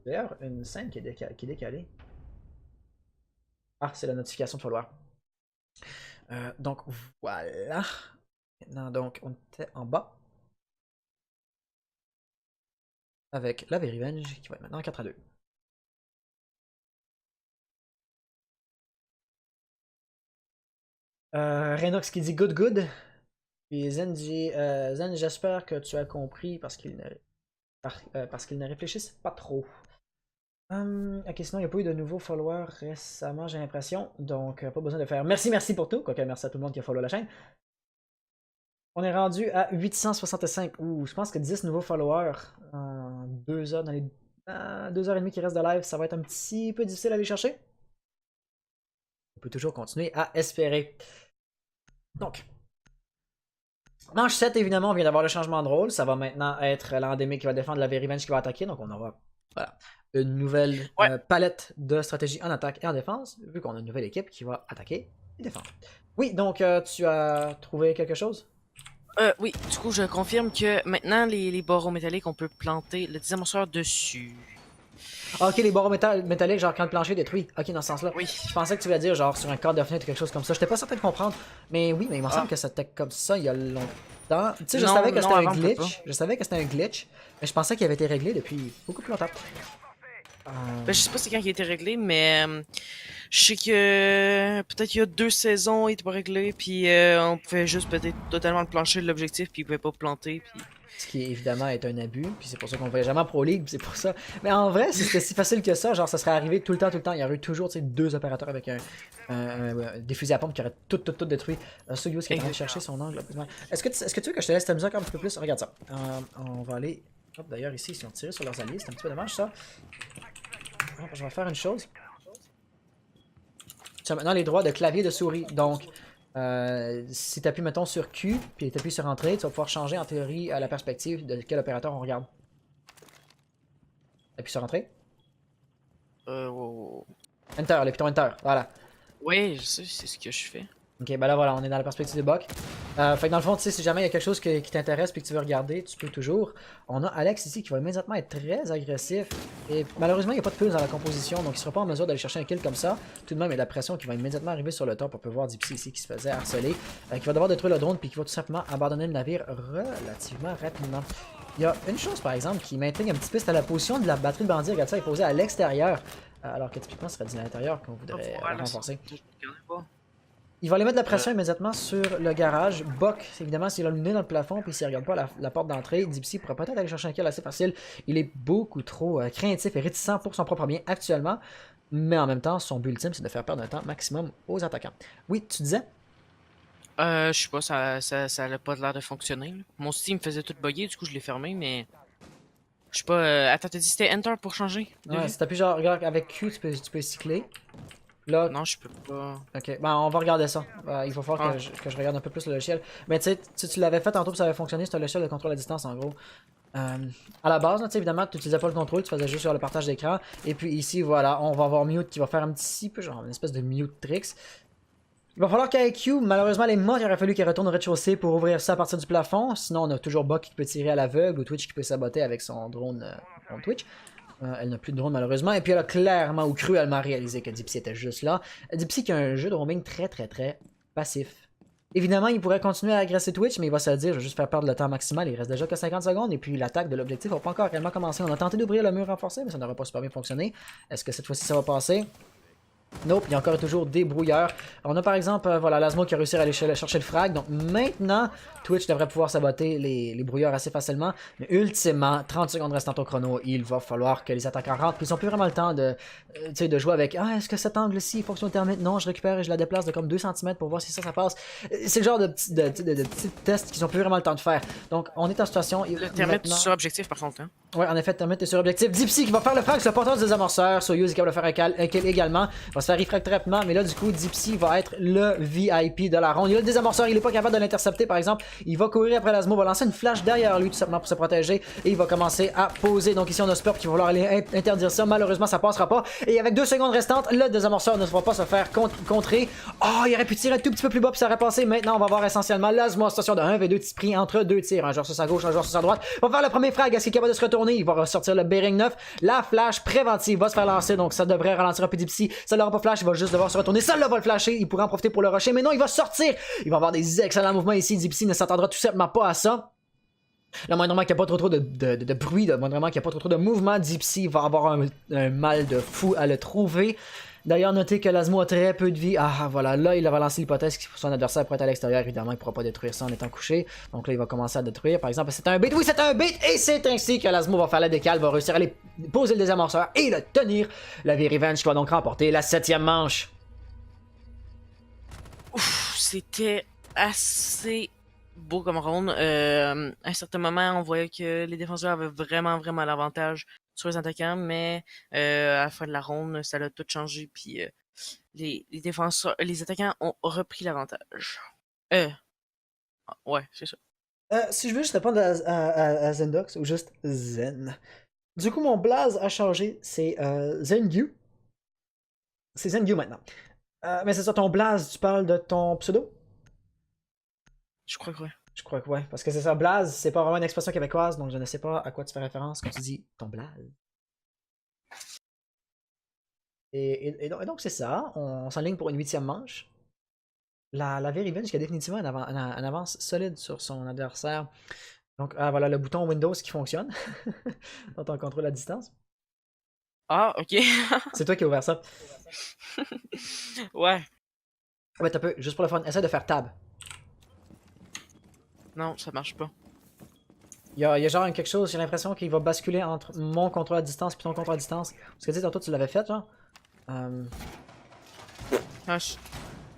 [SPEAKER 1] D'ailleurs, une scène qui est décalée. Ah, c'est la notification de follower. Donc voilà. Maintenant, donc, on était en bas. Avec la V-Revenge qui va être maintenant 4-2. Renox qui dit good. Puis Zen dit Zen, j'espère que tu as compris parce qu'ils ne réfléchissent pas trop. Ok, sinon il n'y a pas eu de nouveaux followers récemment, j'ai l'impression. Donc pas besoin de faire merci pour tout. Quoique merci à tout le monde qui a follow la chaîne. On est rendu à 865. Ouh, je pense que 10 nouveaux followers en 2 heures, dans les 2h30 qui restent de live, ça va être un petit peu difficile à aller chercher. On peut toujours continuer à espérer. Donc, manche 7, évidemment, on vient d'avoir le changement de rôle. Ça va maintenant être l'endémique qui va défendre, la V-Revenge qui va attaquer. Donc, on aura une nouvelle palette de stratégie en attaque et en défense, vu qu'on a une nouvelle équipe qui va attaquer et défendre. Oui, donc, tu as trouvé quelque chose?
[SPEAKER 3] Oui, du coup, je confirme que maintenant, les barreaux métalliques, on peut planter le désamorceur dessus.
[SPEAKER 1] Ah, ok, les barreaux métalliques, genre quand le plancher est détruit. Ok, dans ce sens-là.
[SPEAKER 3] Oui.
[SPEAKER 1] Je pensais que tu voulais dire genre sur un cadre de fenêtre ou quelque chose comme ça. J'étais pas certain de comprendre. Mais oui, mais il me semble que c'était comme ça il y a longtemps. Tu sais, je savais que c'était un glitch. Je savais que c'était un glitch. Mais je pensais qu'il avait été réglé depuis beaucoup plus longtemps.
[SPEAKER 3] Ben, je sais pas c'est quand il a été réglé, mais je sais que peut-être il y a 2 saisons, il était pas réglé, puis on pouvait juste peut-être totalement le plancher de l'objectif, puis il pouvait pas planter, puis...
[SPEAKER 1] Ce qui évidemment est un abus, puis c'est pour ça qu'on ne voyait jamais en Pro League, c'est pour ça. Mais en vrai, si c'était si facile que ça, genre ça serait arrivé tout le temps, il y aurait eu toujours 2 opérateurs avec des fusils à pompe qui auraient tout détruit. Soyuz qui est en train de chercher son angle. Est-ce que tu veux que je te laisse t'amuser encore un petit peu plus? Regarde ça. On va aller... D'ailleurs ici, ils ont tiré sur leurs alliés, c'est un petit peu dommage ça. Je vais faire une chose. Tu as maintenant les droits de clavier de souris, donc... si tu appuies mettons sur Q puis tu appuies sur Entrée, tu vas pouvoir changer en théorie à la perspective de quel opérateur on regarde. Appuie sur Entrée. Enter, le piton Enter, voilà.
[SPEAKER 3] Oui, je sais, c'est ce que je fais.
[SPEAKER 1] Ok, ben là voilà, on est dans la perspective de Buck. Fait que dans le fond, tu sais, si jamais il y a quelque chose qui t'intéresse et que tu veux regarder, tu peux toujours. On a Alex ici qui va immédiatement être très agressif. Et malheureusement, il n'y a pas de pulse dans la composition, donc il ne sera pas en mesure d'aller chercher un kill comme ça. Tout de même, il y a de la pression qui va immédiatement arriver sur le top. On peut voir Dipsy ici qui se faisait harceler, qui va devoir détruire le drone puis qui va tout simplement abandonner le navire relativement rapidement. Il y a une chose par exemple qui m'intrigue un petit peu, c'est la position de la batterie de bandit. Regarde ça, elle est posée à l'extérieur, alors que typiquement, ce serait dit à l'intérieur qu'on voudrait renforcer. Il va aller mettre de la pression immédiatement sur le garage. Buck, évidemment, s'il a le nez dans le plafond puis s'il regarde pas la porte d'entrée, Dipsy pourrait peut-être aller chercher un kill assez facile. Il est beaucoup trop craintif et réticent pour son propre bien actuellement. Mais en même temps, son but ultime, c'est de faire perdre un temps maximum aux attaquants. Oui, tu disais?
[SPEAKER 3] Je sais pas, ça a pas l'air de fonctionner. Là. Mon Steam faisait tout bugger, du coup je l'ai fermé, mais... Je sais pas, attends, t'as dit c'était Enter pour changer de
[SPEAKER 1] Ouais,
[SPEAKER 3] vue?
[SPEAKER 1] si t'appuies genre, regarde, avec Q, tu peux cycler. Là,
[SPEAKER 3] Non, je peux pas.
[SPEAKER 1] ok, ben on va regarder ça. Il faut falloir
[SPEAKER 3] Ah,
[SPEAKER 1] que je regarde un peu plus le logiciel. Mais tu sais, tu l'avais fait tantôt, ça avait fonctionné, c'est un logiciel de contrôle à distance en gros. À la base, là, évidemment, tu n'utilisais pas le contrôle, tu faisais juste sur le partage d'écran. Et puis ici, voilà, on va avoir Mute qui va faire un petit peu, genre une espèce de Mute tricks. Il va falloir qu'avec Q, malheureusement, les mods, il aurait fallu qu'ils retournent au rez-de-chaussée pour ouvrir ça à partir du plafond. Sinon, on a toujours Buck qui peut tirer à l'aveugle ou Twitch qui peut saboter avec son drone Twitch. Elle n'a plus de drone malheureusement. Et puis elle a clairement ou cruellement réalisé que Dipsy était juste là. Dipsy qui a un jeu de roaming très passif. Évidemment, il pourrait continuer à agresser Twitch, mais il va se dire, je vais juste faire perdre le temps maximal. Il reste déjà que 50 secondes et puis l'attaque de l'objectif va pas encore réellement commencer. On a tenté d'ouvrir le mur renforcé, mais ça n'aurait pas super bien fonctionné. Est-ce que cette fois-ci ça va passer? Nope, il y a encore toujours des brouilleurs. On a par exemple, voilà, Lasmo qui a réussi à aller chercher le frag. Donc maintenant, Twitch devrait pouvoir saboter les brouilleurs assez facilement. Mais ultimement, 30 secondes restantes au chrono, il va falloir que les attaquants rentrent. Puis ils n'ont plus vraiment le temps de jouer avec ah, est-ce que cet angle-ci fonctionne thermique? Non, je récupère et je la déplace de comme 2 cm pour voir si ça passe. C'est le genre de petits tests qu'ils n'ont plus vraiment le temps de faire. Donc on est en situation.
[SPEAKER 3] le thermite sur objectif par contre. Hein.
[SPEAKER 1] Ouais, en effet, Thermite est sur objectif. Dipsy qui va faire le frag sur le porteur des amorceurs. Soyuz est capable de faire un kill également. Il va se faire refrag très rapidement, mais là, du coup, Dipsy va être le VIP de la ronde. Il a le désamorceur, il est pas capable de l'intercepter, par exemple. Il va courir après Lasmo, va lancer une flash derrière lui, tout simplement pour se protéger. Et il va commencer à poser. Donc ici, on a Spurp qui va vouloir aller interdire ça. Malheureusement, ça passera pas. Et avec 2 secondes restantes, le désamorceur ne va pas se faire contrer. Oh, il aurait pu tirer un tout petit peu plus bas, puis ça aurait passé. Maintenant, on va voir essentiellement Lasmo en situation de 1v2 petits prix entre 2 tirs. Un joueur sur sa gauche, un joueur sur sa droite. On va faire le premier frag. Est-ce qu'il est capable de se retourner? Il va ressortir le Bearing 9. La flash préventive va se faire lancer, donc ça devrait ralentir un peu Dipsy. Ça l'aura pas flash, il va juste devoir se retourner. Ça là va le flasher, il pourra en profiter pour le rusher, mais non, il va sortir. Il va avoir des excellents mouvements ici. Dipsy ne s'attendra tout simplement pas à ça. Là, moindrement qu'il n'y a pas trop de bruit, moindrement qu'il n'y a pas trop de mouvement, Dipsy va avoir un mal de fou à le trouver. D'ailleurs, notez que Lasmo a très peu de vie. Ah, voilà, là, il va lancer l'hypothèse que son adversaire pourrait être à l'extérieur. Évidemment, il ne pourra pas détruire ça en étant couché. Donc là, il va commencer à détruire. Par exemple, c'est un bait. Oui, c'est un bait. Et c'est ainsi que Lasmo va faire la décale, va réussir à aller poser le désamorceur et le tenir. La V-Revenge qui va donc remporter la 7e manche.
[SPEAKER 3] Ouf, c'était assez beau comme round. À un certain moment, on voyait que les défenseurs avaient vraiment l'avantage sur les attaquants, mais à la fin de la ronde, ça a tout changé, puis les défenseurs, les attaquants ont repris l'avantage. Ouais, c'est ça.
[SPEAKER 1] Si je veux juste répondre à Zendox, ou juste Zen. Du coup, mon blaze a changé, c'est Zengyu. C'est Zengyu maintenant. Mais c'est ça, ton blaze, tu parles de ton pseudo?
[SPEAKER 3] Je crois que ouais.
[SPEAKER 1] Je crois que ouais, parce que c'est ça, blaze, c'est pas vraiment une expression québécoise, donc je ne sais pas à quoi tu fais référence quand tu dis ton blaze. Et donc c'est ça, on s'enligne pour une 8e manche. La V-Revenge qui a définitivement une avance solide sur son adversaire. Donc voilà le bouton Windows qui fonctionne dans ton contrôle à distance.
[SPEAKER 3] Ah, ok.
[SPEAKER 1] C'est toi qui as ouvert ça.
[SPEAKER 3] Ouais.
[SPEAKER 1] Ouais, t'as peu, juste pour le fun, essaie de faire tab.
[SPEAKER 3] Non, ça marche pas.
[SPEAKER 1] Il y a genre quelque chose, j'ai l'impression qu'il va basculer entre mon contrôle à distance et ton contrôle à distance. Parce que tu sais, tantôt tu l'avais fait, genre.
[SPEAKER 3] Ah,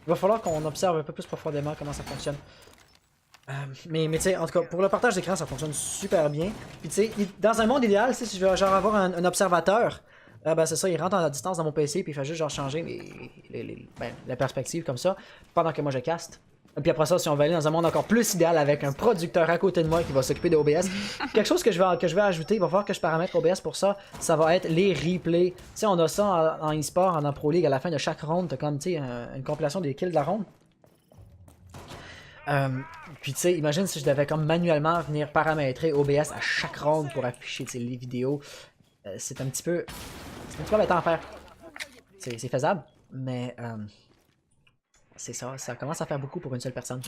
[SPEAKER 1] Il va falloir qu'on observe un peu plus profondément comment ça fonctionne. Mais tu sais, en tout cas, pour le partage d'écran, ça fonctionne super bien. Puis tu sais, dans un monde idéal, si je veux genre avoir un observateur, ben c'est ça, il rentre à distance dans mon PC puis il fait juste genre changer la perspective comme ça, pendant que moi je caste. Et puis après ça, si on va aller dans un monde encore plus idéal avec un producteur à côté de moi qui va s'occuper de OBS, quelque chose que je vais ajouter, il va falloir que je paramètre OBS pour ça, ça va être les replays. Tu sais, on a ça en e-sport, en Pro League, à la fin de chaque ronde, t'as comme, tu sais, une compilation des kills de la ronde. Puis tu sais, imagine si je devais comme manuellement venir paramétrer OBS à chaque ronde pour afficher les vidéos. C'est un petit peu embêtant à faire. C'est faisable, mais c'est ça, ça commence à faire beaucoup pour une seule personne.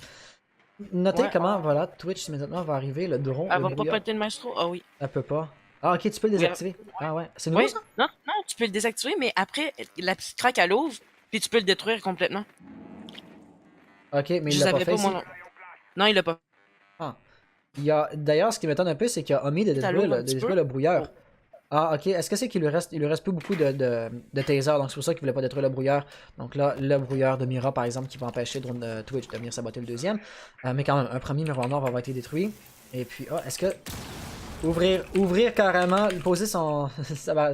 [SPEAKER 1] Notez comment, voilà, Twitch immédiatement va arriver, le drone.
[SPEAKER 3] Elle va pas péter le maestro? Ah oui.
[SPEAKER 1] Elle peut pas. Ah ok, tu peux le désactiver. Ah ouais, c'est nouveau ça?
[SPEAKER 3] Non, tu peux le désactiver, mais après, la petite craque elle ouvre, puis tu peux le détruire complètement.
[SPEAKER 1] Ok, mais il l'a pas fait ici.
[SPEAKER 3] Non, il l'a pas.
[SPEAKER 1] Ah. D'ailleurs, ce qui m'étonne un peu, c'est qu'il a omis de détruire le brouilleur. Ah, ok. Est-ce que c'est qu'il lui reste plus beaucoup de taser, donc c'est pour ça qu'il voulait pas détruire le brouilleur. Donc là, le brouilleur de Mira, par exemple, qui va empêcher le drone de Twitch de venir saboter le deuxième. Mais quand même, un premier miroir noir va avoir été détruit. Et puis, est-ce que... Ouvrir carrément, poser son,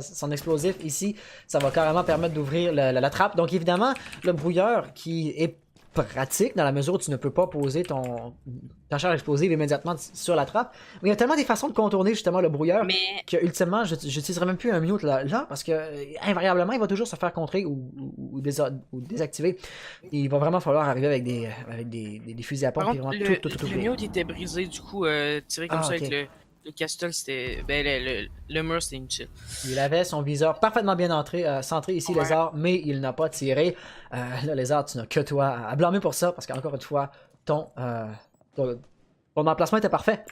[SPEAKER 1] son explosif ici, ça va carrément permettre d'ouvrir la trappe. Donc évidemment, le brouilleur qui est pratique dans la mesure où tu ne peux pas poser ta charge explosive immédiatement sur la trappe. Mais il y a tellement des façons de contourner justement le brouilleur que ultimement, j'utiliserai même plus un mute là parce que invariablement, il va toujours se faire contrer ou désactiver. Et il va vraiment falloir arriver avec des fusils à pompe.
[SPEAKER 3] Par contre,
[SPEAKER 1] tout
[SPEAKER 3] le mute était brisé, du coup, tiré comme ça avec le castle, c'était. Ben, le mur, c'était inutile.
[SPEAKER 1] Il avait son viseur parfaitement bien centré ici, lézard, mais il n'a pas tiré. Là, lézard, tu n'as que toi à blâmer pour ça, parce qu'encore une fois, ton emplacement était parfait.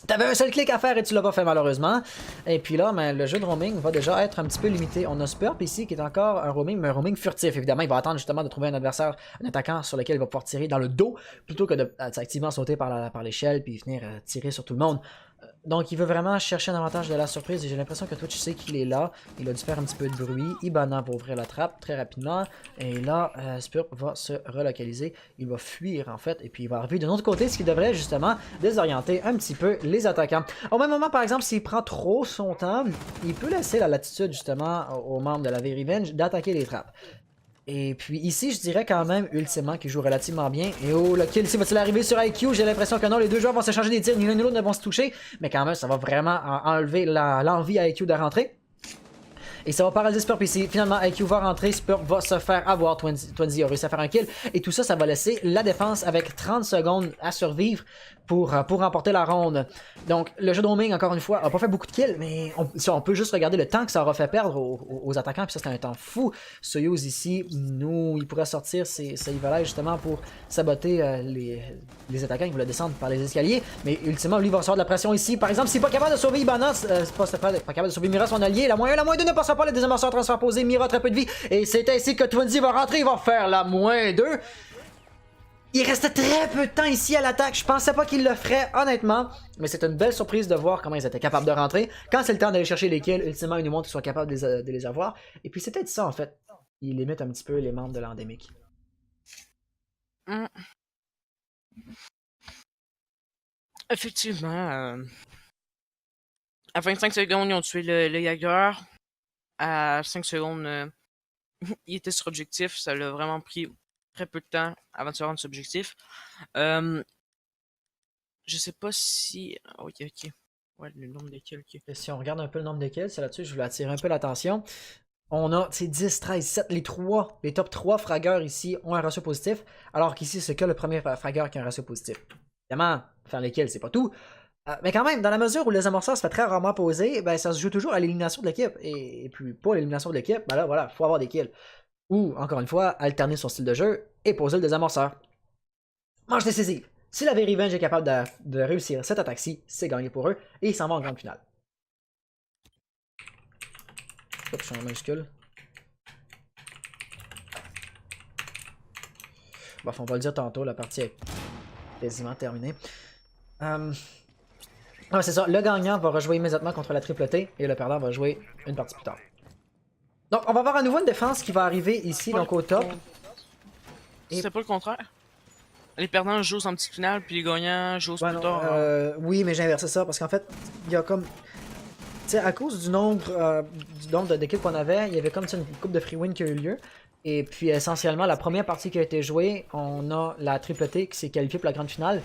[SPEAKER 1] T'avais un seul clic à faire et tu l'as pas fait malheureusement. Et puis là, ben, le jeu de roaming va déjà être un petit peu limité. On a Spurp ici qui est encore un roaming, mais un roaming furtif. Évidemment, il va attendre justement de trouver un adversaire, un attaquant sur lequel il va pouvoir tirer dans le dos, plutôt que de activement sauter par l'échelle puis venir tirer sur tout le monde. Donc il veut vraiment chercher un avantage de la surprise et j'ai l'impression que Twitch sait qu'il est là. Il a dû faire un petit peu de bruit. Ibana va ouvrir la trappe très rapidement. Et là, Spurp va se relocaliser. Il va fuir en fait et puis il va arriver de l'autre côté, ce qui devrait justement désorienter un petit peu les attaquants. Au même moment, par exemple, s'il prend trop son temps, il peut laisser la latitude justement aux membres de la V-Revenge d'attaquer les trappes. Et puis ici, je dirais quand même ultimement qu'il joue relativement bien. Et oh, le kill ici va-t-il arriver sur IQ? J'ai l'impression que non, les deux joueurs vont s'échanger des tirs, ni l'un ni l'autre ne vont se toucher. Mais quand même, ça va vraiment enlever l'envie à IQ de rentrer. Et ça va paralyser Spurp ici. Finalement, IQ va rentrer, Spurp va se faire avoir. Twenzy a réussi à faire un kill. Et tout ça, ça va laisser la défense avec 30 secondes à survivre pour remporter la ronde. Donc, le jeu de roaming, encore une fois, a pas fait beaucoup de kills, mais on peut juste regarder le temps que ça aura fait perdre aux attaquants. Puis ça, c'était un temps fou. Soyuz ici, il pourrait sortir ses volets justement pour saboter les attaquants qui voulaient descendre par les escaliers. Mais ultimement, lui va recevoir de la pression ici. Par exemple, s'il n'est pas capable de sauver Ibana, c'est pas capable de sauver Mira, son allié. La moins 2 ne passera pas, le deuxième morceau transfert posé. Mira, très peu de vie. Et c'est ainsi que Twenzy va rentrer. Il va faire la moins 2. Il restait très peu de temps ici à l'attaque. Je pensais pas qu'il le ferait, honnêtement. Mais c'est une belle surprise de voir comment ils étaient capables de rentrer. Quand c'est le temps d'aller chercher les kills, ultimement, ils nous montrent qu'ils sont capables de les avoir. Et puis c'est peut-être ça, en fait. Ils limitent un petit peu les membres de l'endémique.
[SPEAKER 3] Effectivement. À 25 secondes, ils ont tué le Jaeger. À 5 secondes, il était sur objectif. Ça l'a vraiment pris très peu de temps avant de se rendre sur objectif. Je sais pas si. Ok. Ouais, le nombre de kills.
[SPEAKER 1] Et si on regarde un peu le nombre de kills, c'est là-dessus, je voulais attirer un peu l'attention. On a 10, 13, 7, les top 3 fraggeurs ici ont un ratio positif, alors qu'ici, c'est que le premier fraggeur qui a un ratio positif. Évidemment, faire les kills, c'est pas tout. Mais quand même, dans la mesure où les amorceurs se fait très rarement poser, ben, ça se joue toujours à l'élimination de l'équipe. Et puis, pour l'élimination de l'équipe, ben là, voilà, il faut avoir des kills. Ou, encore une fois, alterner son style de jeu et poser le désamorceur. Manche décisive. Si la V-Revenge est capable de réussir cette attaque-ci, c'est gagné pour eux. Et ils s'en vont en grande finale. Oups, je suis en majuscule. Bon, on va le dire tantôt, la partie est quasiment terminée. Ah, c'est ça, le gagnant va rejouer immédiatement contre la triple T et le perdant va jouer une partie plus tard. Donc, on va voir à nouveau une défense qui va arriver ici, donc au top.
[SPEAKER 3] C'est pas le contraire? Les perdants jouent en petite finale, puis les gagnants jouent plus tard.
[SPEAKER 1] Oui, mais j'ai inversé ça parce qu'en fait, il y a comme. Tu sais, à cause du nombre d'équipes qu'on avait, il y avait comme une coupe de free win qui a eu lieu. Et puis essentiellement, la première partie qui a été jouée, on a la triple T qui s'est qualifiée pour la grande finale.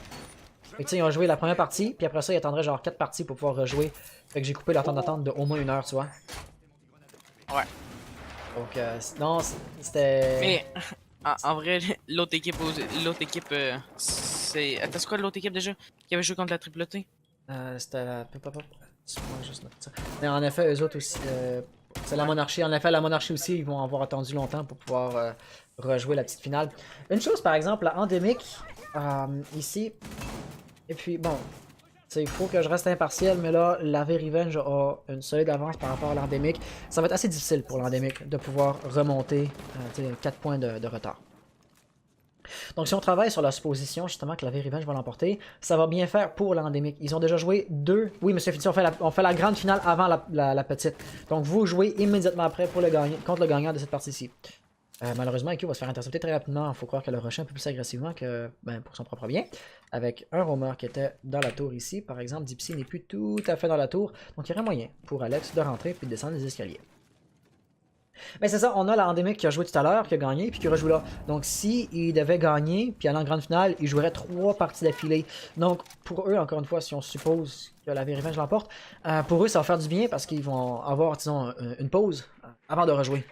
[SPEAKER 1] Fait que tu sais, ils ont joué la première partie, puis après ça, ils attendraient genre 4 parties pour pouvoir rejouer. Fait que j'ai coupé leur temps d'attente de au moins 1 heure, tu vois.
[SPEAKER 3] Ouais.
[SPEAKER 1] Donc, non, c'était.
[SPEAKER 3] Mais, en vrai, l'autre équipe, c'est. Attends, c'est quoi l'autre équipe déjà qui avait joué contre la triple T?
[SPEAKER 1] C'était la. Mais en effet, eux autres aussi. C'est la monarchie. En effet, la monarchie aussi, ils vont avoir attendu longtemps pour pouvoir rejouer la petite finale. Une chose, par exemple, la endémique, ici. Et puis, bon, il faut que je reste impartial, mais là, la V-Revenge a une solide avance par rapport à l'endémique. Ça va être assez difficile pour l'endémique de pouvoir remonter 4 points de retard. Donc, si on travaille sur la supposition justement que la V-Revenge va l'emporter, ça va bien faire pour l'endémique. Ils ont déjà joué 2. Oui, monsieur Fitty, on fait la grande finale avant la petite. Donc, vous jouez immédiatement après pour contre le gagnant de cette partie-ci. Malheureusement, IQ va se faire intercepter très rapidement. Il faut croire qu'elle a rushé un peu plus agressivement que pour son propre bien. Avec un roamer qui était dans la tour ici. Par exemple, Dipsy n'est plus tout à fait dans la tour. Donc il y aurait moyen pour Alex de rentrer puis de descendre les escaliers. Mais c'est ça, on a l'endémique qui a joué tout à l'heure, qui a gagné, puis qui rejoue là. Donc si il devait gagner, puis aller en grande finale, il jouerait 3 parties d'affilée. Donc pour eux, encore une fois, si on suppose que la Revenge l'emporte, pour eux, ça va faire du bien parce qu'ils vont avoir, disons, une pause avant de rejouer.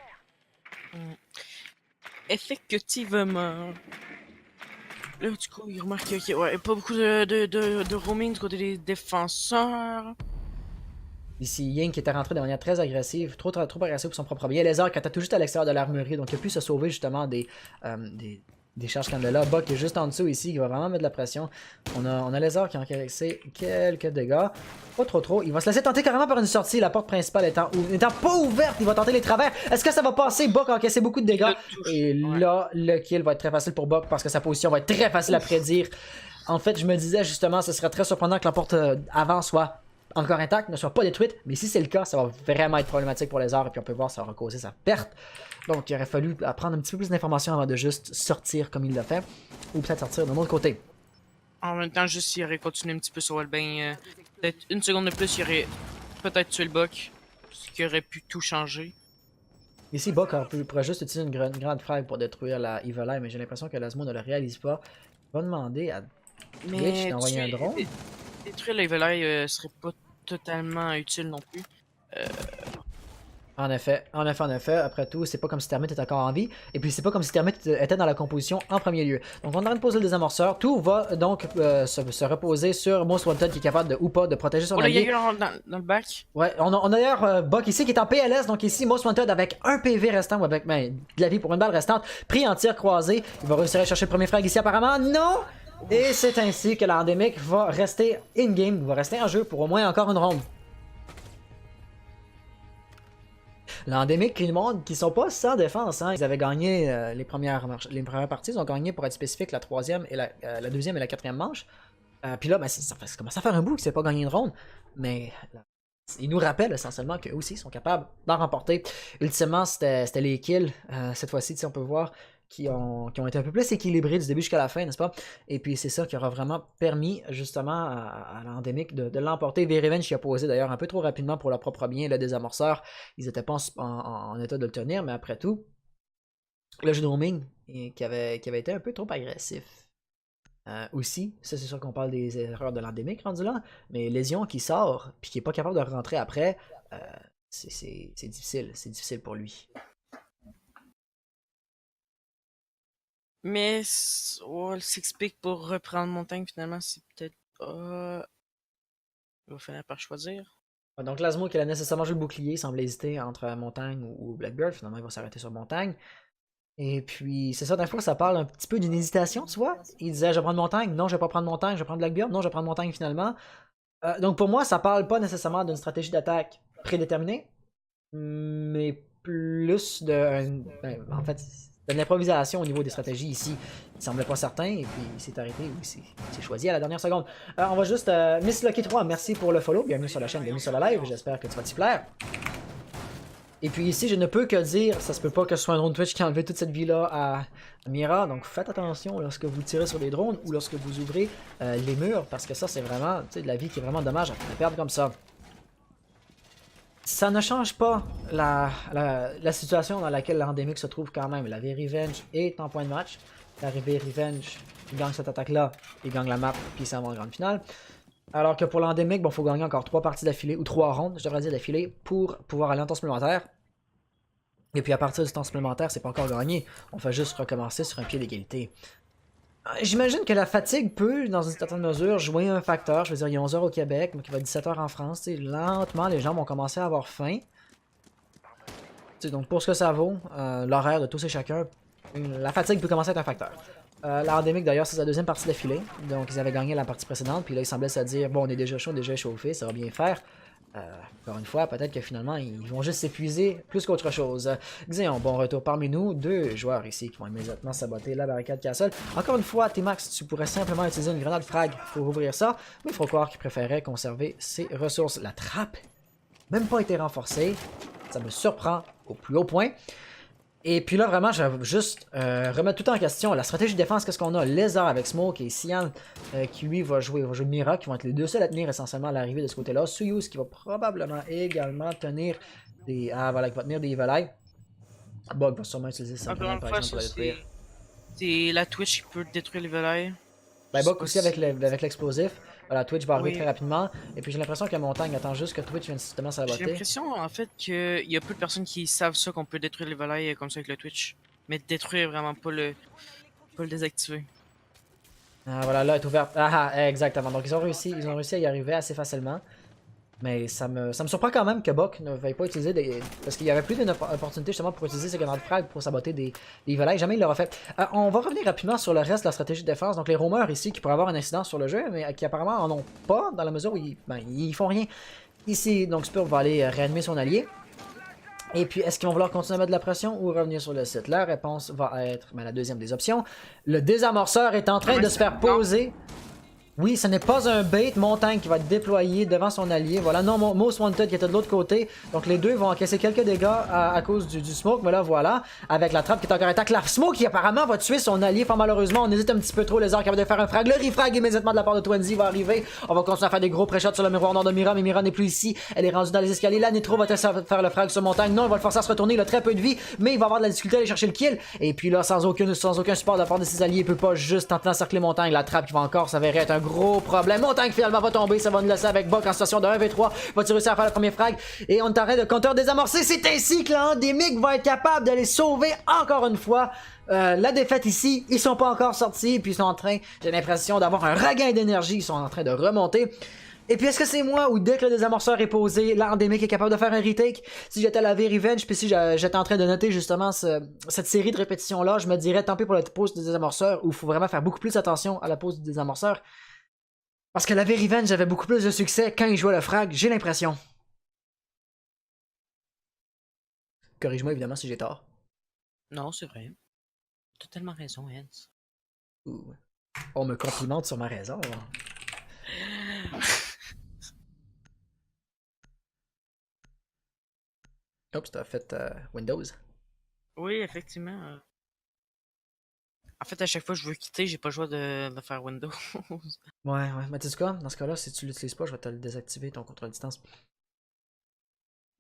[SPEAKER 3] Effectivement. Là, du coup, il remarque qu'il n'y a pas beaucoup de roaming du côté des défenseurs.
[SPEAKER 1] Ici, Ying qui était rentré de manière très agressive, trop agressive pour son propre bien. Lézard qui était tout juste à l'extérieur de l'armurerie, donc il a pu se sauver justement des charges Candela. Buck est juste en dessous ici, qui va vraiment mettre de la pression. On a Lézard qui a encaissé quelques dégâts. Pas trop. Il va se laisser tenter carrément par une sortie, la porte principale étant pas ouverte. Il va tenter les travers. Est-ce que ça va passer? Buck a encaissé beaucoup de dégâts. Et là, le kill va être très facile pour Buck parce que sa position va être très facile à prédire. En fait, je me disais justement, ce serait très surprenant que la porte avant soit encore intacte, ne soit pas détruite, mais si c'est le cas, ça va vraiment être problématique pour les arts, et puis on peut voir ça va causer sa perte. Donc il aurait fallu apprendre un petit peu plus d'informations avant de juste sortir comme il l'a fait, ou peut-être sortir d'un autre côté.
[SPEAKER 3] En même temps, juste s'il aurait continué un petit peu sur Wellbein, peut-être une seconde de plus, il aurait peut-être tué le Buck, ce qui aurait pu tout changer.
[SPEAKER 1] Ici, Buck pourrait juste utiliser une grande frag pour détruire la Evil Eye, mais j'ai l'impression que Lasmo ne le réalise pas. Il va demander à Twitch d'envoyer un drone.
[SPEAKER 3] Détruire la Evil Eye serait pas totalement utile non plus.
[SPEAKER 1] En effet. Après tout, c'est pas comme si Termite était encore en vie. Et puis, c'est pas comme si Termite était dans la composition en premier lieu. Donc, on est en train de poser le désamorceur. Tout va donc se reposer sur Most Wanted qui est capable ou pas de protéger son allié.
[SPEAKER 3] Il y a dans le bac.
[SPEAKER 1] Ouais, on a d'ailleurs Buck ici qui est en PLS. Donc, ici, Most Wanted avec un PV restant ou avec de la vie pour une balle restante. Pris en tir croisé. Il va réussir à chercher le premier frag ici, apparemment. Non! Et c'est ainsi que l'endémique va rester in-game, va rester en jeu pour au moins encore une ronde. L'endémique qui nous montre qu'ils sont pas sans défense. Hein. Ils avaient gagné les premières parties, ils ont gagné pour être spécifique la troisième et la deuxième et la quatrième manche. Puis là, ça commence à faire un bout qu'ils n'avaient pas gagné une ronde. Mais ils nous rappellent essentiellement qu'eux aussi sont capables d'en remporter. Ultimement, c'était les kills. Cette fois-ci, on peut voir qui ont été un peu plus équilibrés du début jusqu'à la fin, n'est-ce pas? Et puis c'est ça qui aura vraiment permis justement à l'endémique de l'emporter. V-Revenge qui a posé d'ailleurs un peu trop rapidement pour leur propre bien le désamorceur. Ils n'étaient pas en état de le tenir, mais après tout, le jeu de roaming qui avait été un peu trop agressif. Aussi, ça c'est sûr qu'on parle des erreurs de l'endémique rendu là, mais Lésion qui sort puis qui est pas capable de rentrer après, c'est difficile pour lui.
[SPEAKER 3] Mais le six-pick pour reprendre Montagne, finalement, c'est peut-être pas... Il va finir par choisir.
[SPEAKER 1] Donc Lasmo qui a nécessairement joué le bouclier, semble hésiter entre Montagne ou Blackbeard. Finalement, il va s'arrêter sur Montagne. Et puis, c'est ça, d'un fois, ça parle un petit peu d'une hésitation, tu vois. Il disait, je vais prendre Montagne. Non, je vais pas prendre Montagne. Je vais prendre Blackbeard. Non, je vais prendre Montagne finalement. Donc pour moi, ça parle pas nécessairement d'une stratégie d'attaque prédéterminée, mais plus de... en fait... de l'improvisation au niveau des stratégies ici. Il semblait pas certain et puis il s'est arrêté ou il s'est choisi à la dernière seconde. On va juste... Miss Lucky 3, merci pour le follow. Bienvenue sur la chaîne, bienvenue sur la live. J'espère que tu vas t'y plaire. Et puis ici, je ne peux que dire, ça se peut pas que ce soit un drone Twitch qui a enlevé toute cette vie-là à Mira. Donc faites attention lorsque vous tirez sur des drones ou lorsque vous ouvrez les murs. Parce que ça, c'est vraiment de la vie qui est vraiment dommage à perdre comme ça. Ça ne change pas la situation dans laquelle l'endémique se trouve quand même. La V-Revenge est en point de match. La V-Revenge gagne cette attaque-là, il gagne la map, puis il s'en va en grande finale. Alors que pour l'endémique, il faut gagner encore 3 parties d'affilée, ou 3 rondes, je devrais dire d'affilée, pour pouvoir aller en temps supplémentaire. Et puis à partir du temps supplémentaire, c'est pas encore gagné. On fait juste recommencer sur un pied d'égalité. J'imagine que la fatigue peut, dans une certaine mesure, jouer un facteur. Je veux dire, il y a 11h au Québec, donc il va être 17h en France. Lentement, les gens vont commencer à avoir faim. Donc pour ce que ça vaut, l'horaire de tous et chacun, la fatigue peut commencer à être un facteur. L'endémique d'ailleurs, c'est sa deuxième partie d'affilée. Donc ils avaient gagné la partie précédente, puis là ils semblaient se dire, bon on est déjà chaud, déjà échauffé, ça va bien faire. Encore une fois, peut-être que finalement, ils vont juste s'épuiser plus qu'autre chose. Xion, bon retour parmi nous. 2 joueurs ici qui vont immédiatement saboter la barricade Castle. Encore une fois, T-Max, tu pourrais simplement utiliser une grenade frag pour ouvrir ça, mais il faut croire qu'il préférait conserver ses ressources. La trappe, même pas été renforcée. Ça me surprend au plus haut point. Et puis là, vraiment, je vais juste remettre tout en question. La stratégie de défense, qu'est-ce qu'on a? Lézard avec Smoke et Cyan qui lui va jouer Mira, qui vont être les deux seuls à tenir essentiellement à l'arrivée de ce côté-là. Suyus qui va probablement également tenir des. Ah voilà, qui va tenir des volailles. Bug va sûrement utiliser sa
[SPEAKER 3] Encore
[SPEAKER 1] grenade
[SPEAKER 3] une
[SPEAKER 1] par
[SPEAKER 3] fois,
[SPEAKER 1] exemple pour la détruire.
[SPEAKER 3] c'est la Twitch qui peut détruire les volailles.
[SPEAKER 1] Ben,
[SPEAKER 3] Je sais
[SPEAKER 1] Bug
[SPEAKER 3] pas
[SPEAKER 1] aussi avec
[SPEAKER 3] si-
[SPEAKER 1] l'explosif. Voilà, Twitch va arriver
[SPEAKER 3] Oui.
[SPEAKER 1] très rapidement. Et puis j'ai l'impression que Montagne attend juste que Twitch vienne justement
[SPEAKER 3] J'ai
[SPEAKER 1] saboter.
[SPEAKER 3] l'impression en fait qu'il y a peu de personnes qui savent ça qu'on peut détruire les volailles comme ça avec le Twitch. Mais détruire vraiment pas le désactiver.
[SPEAKER 1] Ah voilà, là est ouverte. Ah ah, exactement. Donc ils ont réussi à y arriver assez facilement. Mais ça me surprend quand même que Buck ne veuille pas utiliser des. Parce qu'il y avait plus d'une opportunité justement pour utiliser ses grenades frag pour saboter des volailles. Jamais il l'aura fait. On va revenir rapidement sur le reste de la stratégie de défense. Donc les roamers ici qui pourraient avoir un incident sur le jeu, mais qui apparemment en ont pas dans la mesure où ils font rien. Ici, donc Spur va aller réanimer son allié. Et puis, est-ce qu'ils vont vouloir continuer à mettre de la pression ou revenir sur le site? La réponse va être la deuxième des options. Le désamorceur est en train de se faire poser. Oui, ce n'est pas un bait. Montagne qui va être déployé devant son allié. Voilà, non, Most Wanted qui était de l'autre côté. Donc les deux vont encaisser quelques dégâts à cause du smoke. Mais là, voilà, avec la trappe qui est encore intacte. La smoke qui apparemment va tuer son allié. Enfin, malheureusement, on hésite un petit peu trop. Les arcs capable de faire un frag. Le refrag immédiatement de la part de Twenzy va arriver. On va continuer à faire des gros pré-shots sur le miroir nord de Mira. Mais Mira n'est plus ici. Elle est rendue dans les escaliers. Là, Nitro va faire le frag sur Montagne. Non, il va le forcer à se retourner. Il a très peu de vie. Mais il va avoir de la difficulté à aller chercher le kill. Et puis là, sans aucun support de la part de ses alliés, il peut pas juste tenter d'encercler Montagne. La trappe qui va encore s'avérer être un gros problème. Montagne finalement va tomber, ça va nous laisser avec Buck en situation de 1v3. Va-t-il réussir à faire le premier frag? Et on est en train de compteur désamorcer. C'est ainsi que l'endémique va être capable d'aller sauver encore une fois la défaite ici. Ils sont pas encore sortis, puis ils sont en train, j'ai l'impression d'avoir un regain d'énergie. Ils sont en train de remonter. Et puis est-ce que c'est moi ou dès que le désamorceur est posé, l'endémique est capable de faire un retake? Si j'étais à la V-Revenge, puis si j'étais en train de noter justement cette série de répétitions-là, je me dirais tant pis pour la pause du désamorceur, où il faut vraiment faire beaucoup plus attention à la pause du désamorceur. Parce que la V-Revenge avait beaucoup plus de succès quand il jouait le frag, j'ai l'impression. Corrige-moi évidemment si j'ai tort.
[SPEAKER 3] Non, c'est vrai. T'as tellement raison, Hans.
[SPEAKER 1] Ouh. On me complimente sur ma raison. Oups, t'as fait Windows.
[SPEAKER 3] Oui, effectivement. En fait, à chaque fois que je veux quitter, j'ai pas le choix de faire Windows.
[SPEAKER 1] Ouais, mais tu sais quoi? Dans ce cas-là, si tu l'utilises pas, je vais te le désactiver, ton contrôle à distance.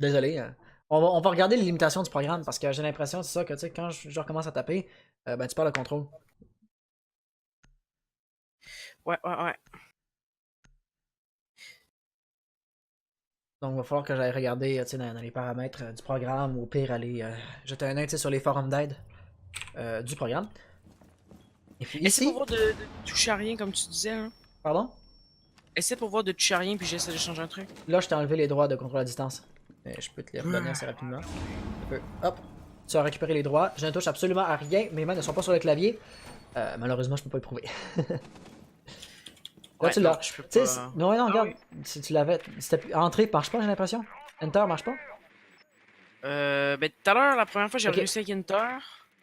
[SPEAKER 1] Désolé. On va regarder les limitations du programme parce que j'ai l'impression, c'est ça, que tu sais, quand je recommence à taper, ben tu perds le contrôle.
[SPEAKER 3] Ouais.
[SPEAKER 1] Donc, il va falloir que j'aille regarder dans les paramètres du programme ou au pire aller jeter un œil sur les forums d'aide du programme. Et puis
[SPEAKER 3] Essaie pour
[SPEAKER 1] ici,
[SPEAKER 3] voir de toucher à rien, comme tu disais. Hein.
[SPEAKER 1] pardon,
[SPEAKER 3] Essaie pour voir de toucher à rien, puis j'essaie de changer un truc.
[SPEAKER 1] là je t'ai enlevé les droits de contrôle à distance. Mais je peux te les redonner assez rapidement. Hop, tu as récupéré les droits. Je ne touche absolument à rien. Mes mains ne sont pas sur le clavier. Malheureusement, je peux pas le prouver. Là,
[SPEAKER 3] Ouais,
[SPEAKER 1] tu
[SPEAKER 3] non,
[SPEAKER 1] l'as.
[SPEAKER 3] je peux
[SPEAKER 1] Tu
[SPEAKER 3] pas.
[SPEAKER 1] sais, non, regarde. Si tu l'avais. Entrée marche pas, j'ai l'impression. Enter marche pas.
[SPEAKER 3] Ben tout à l'heure, la première fois, j'ai
[SPEAKER 1] Ok.
[SPEAKER 3] réussi avec Inter.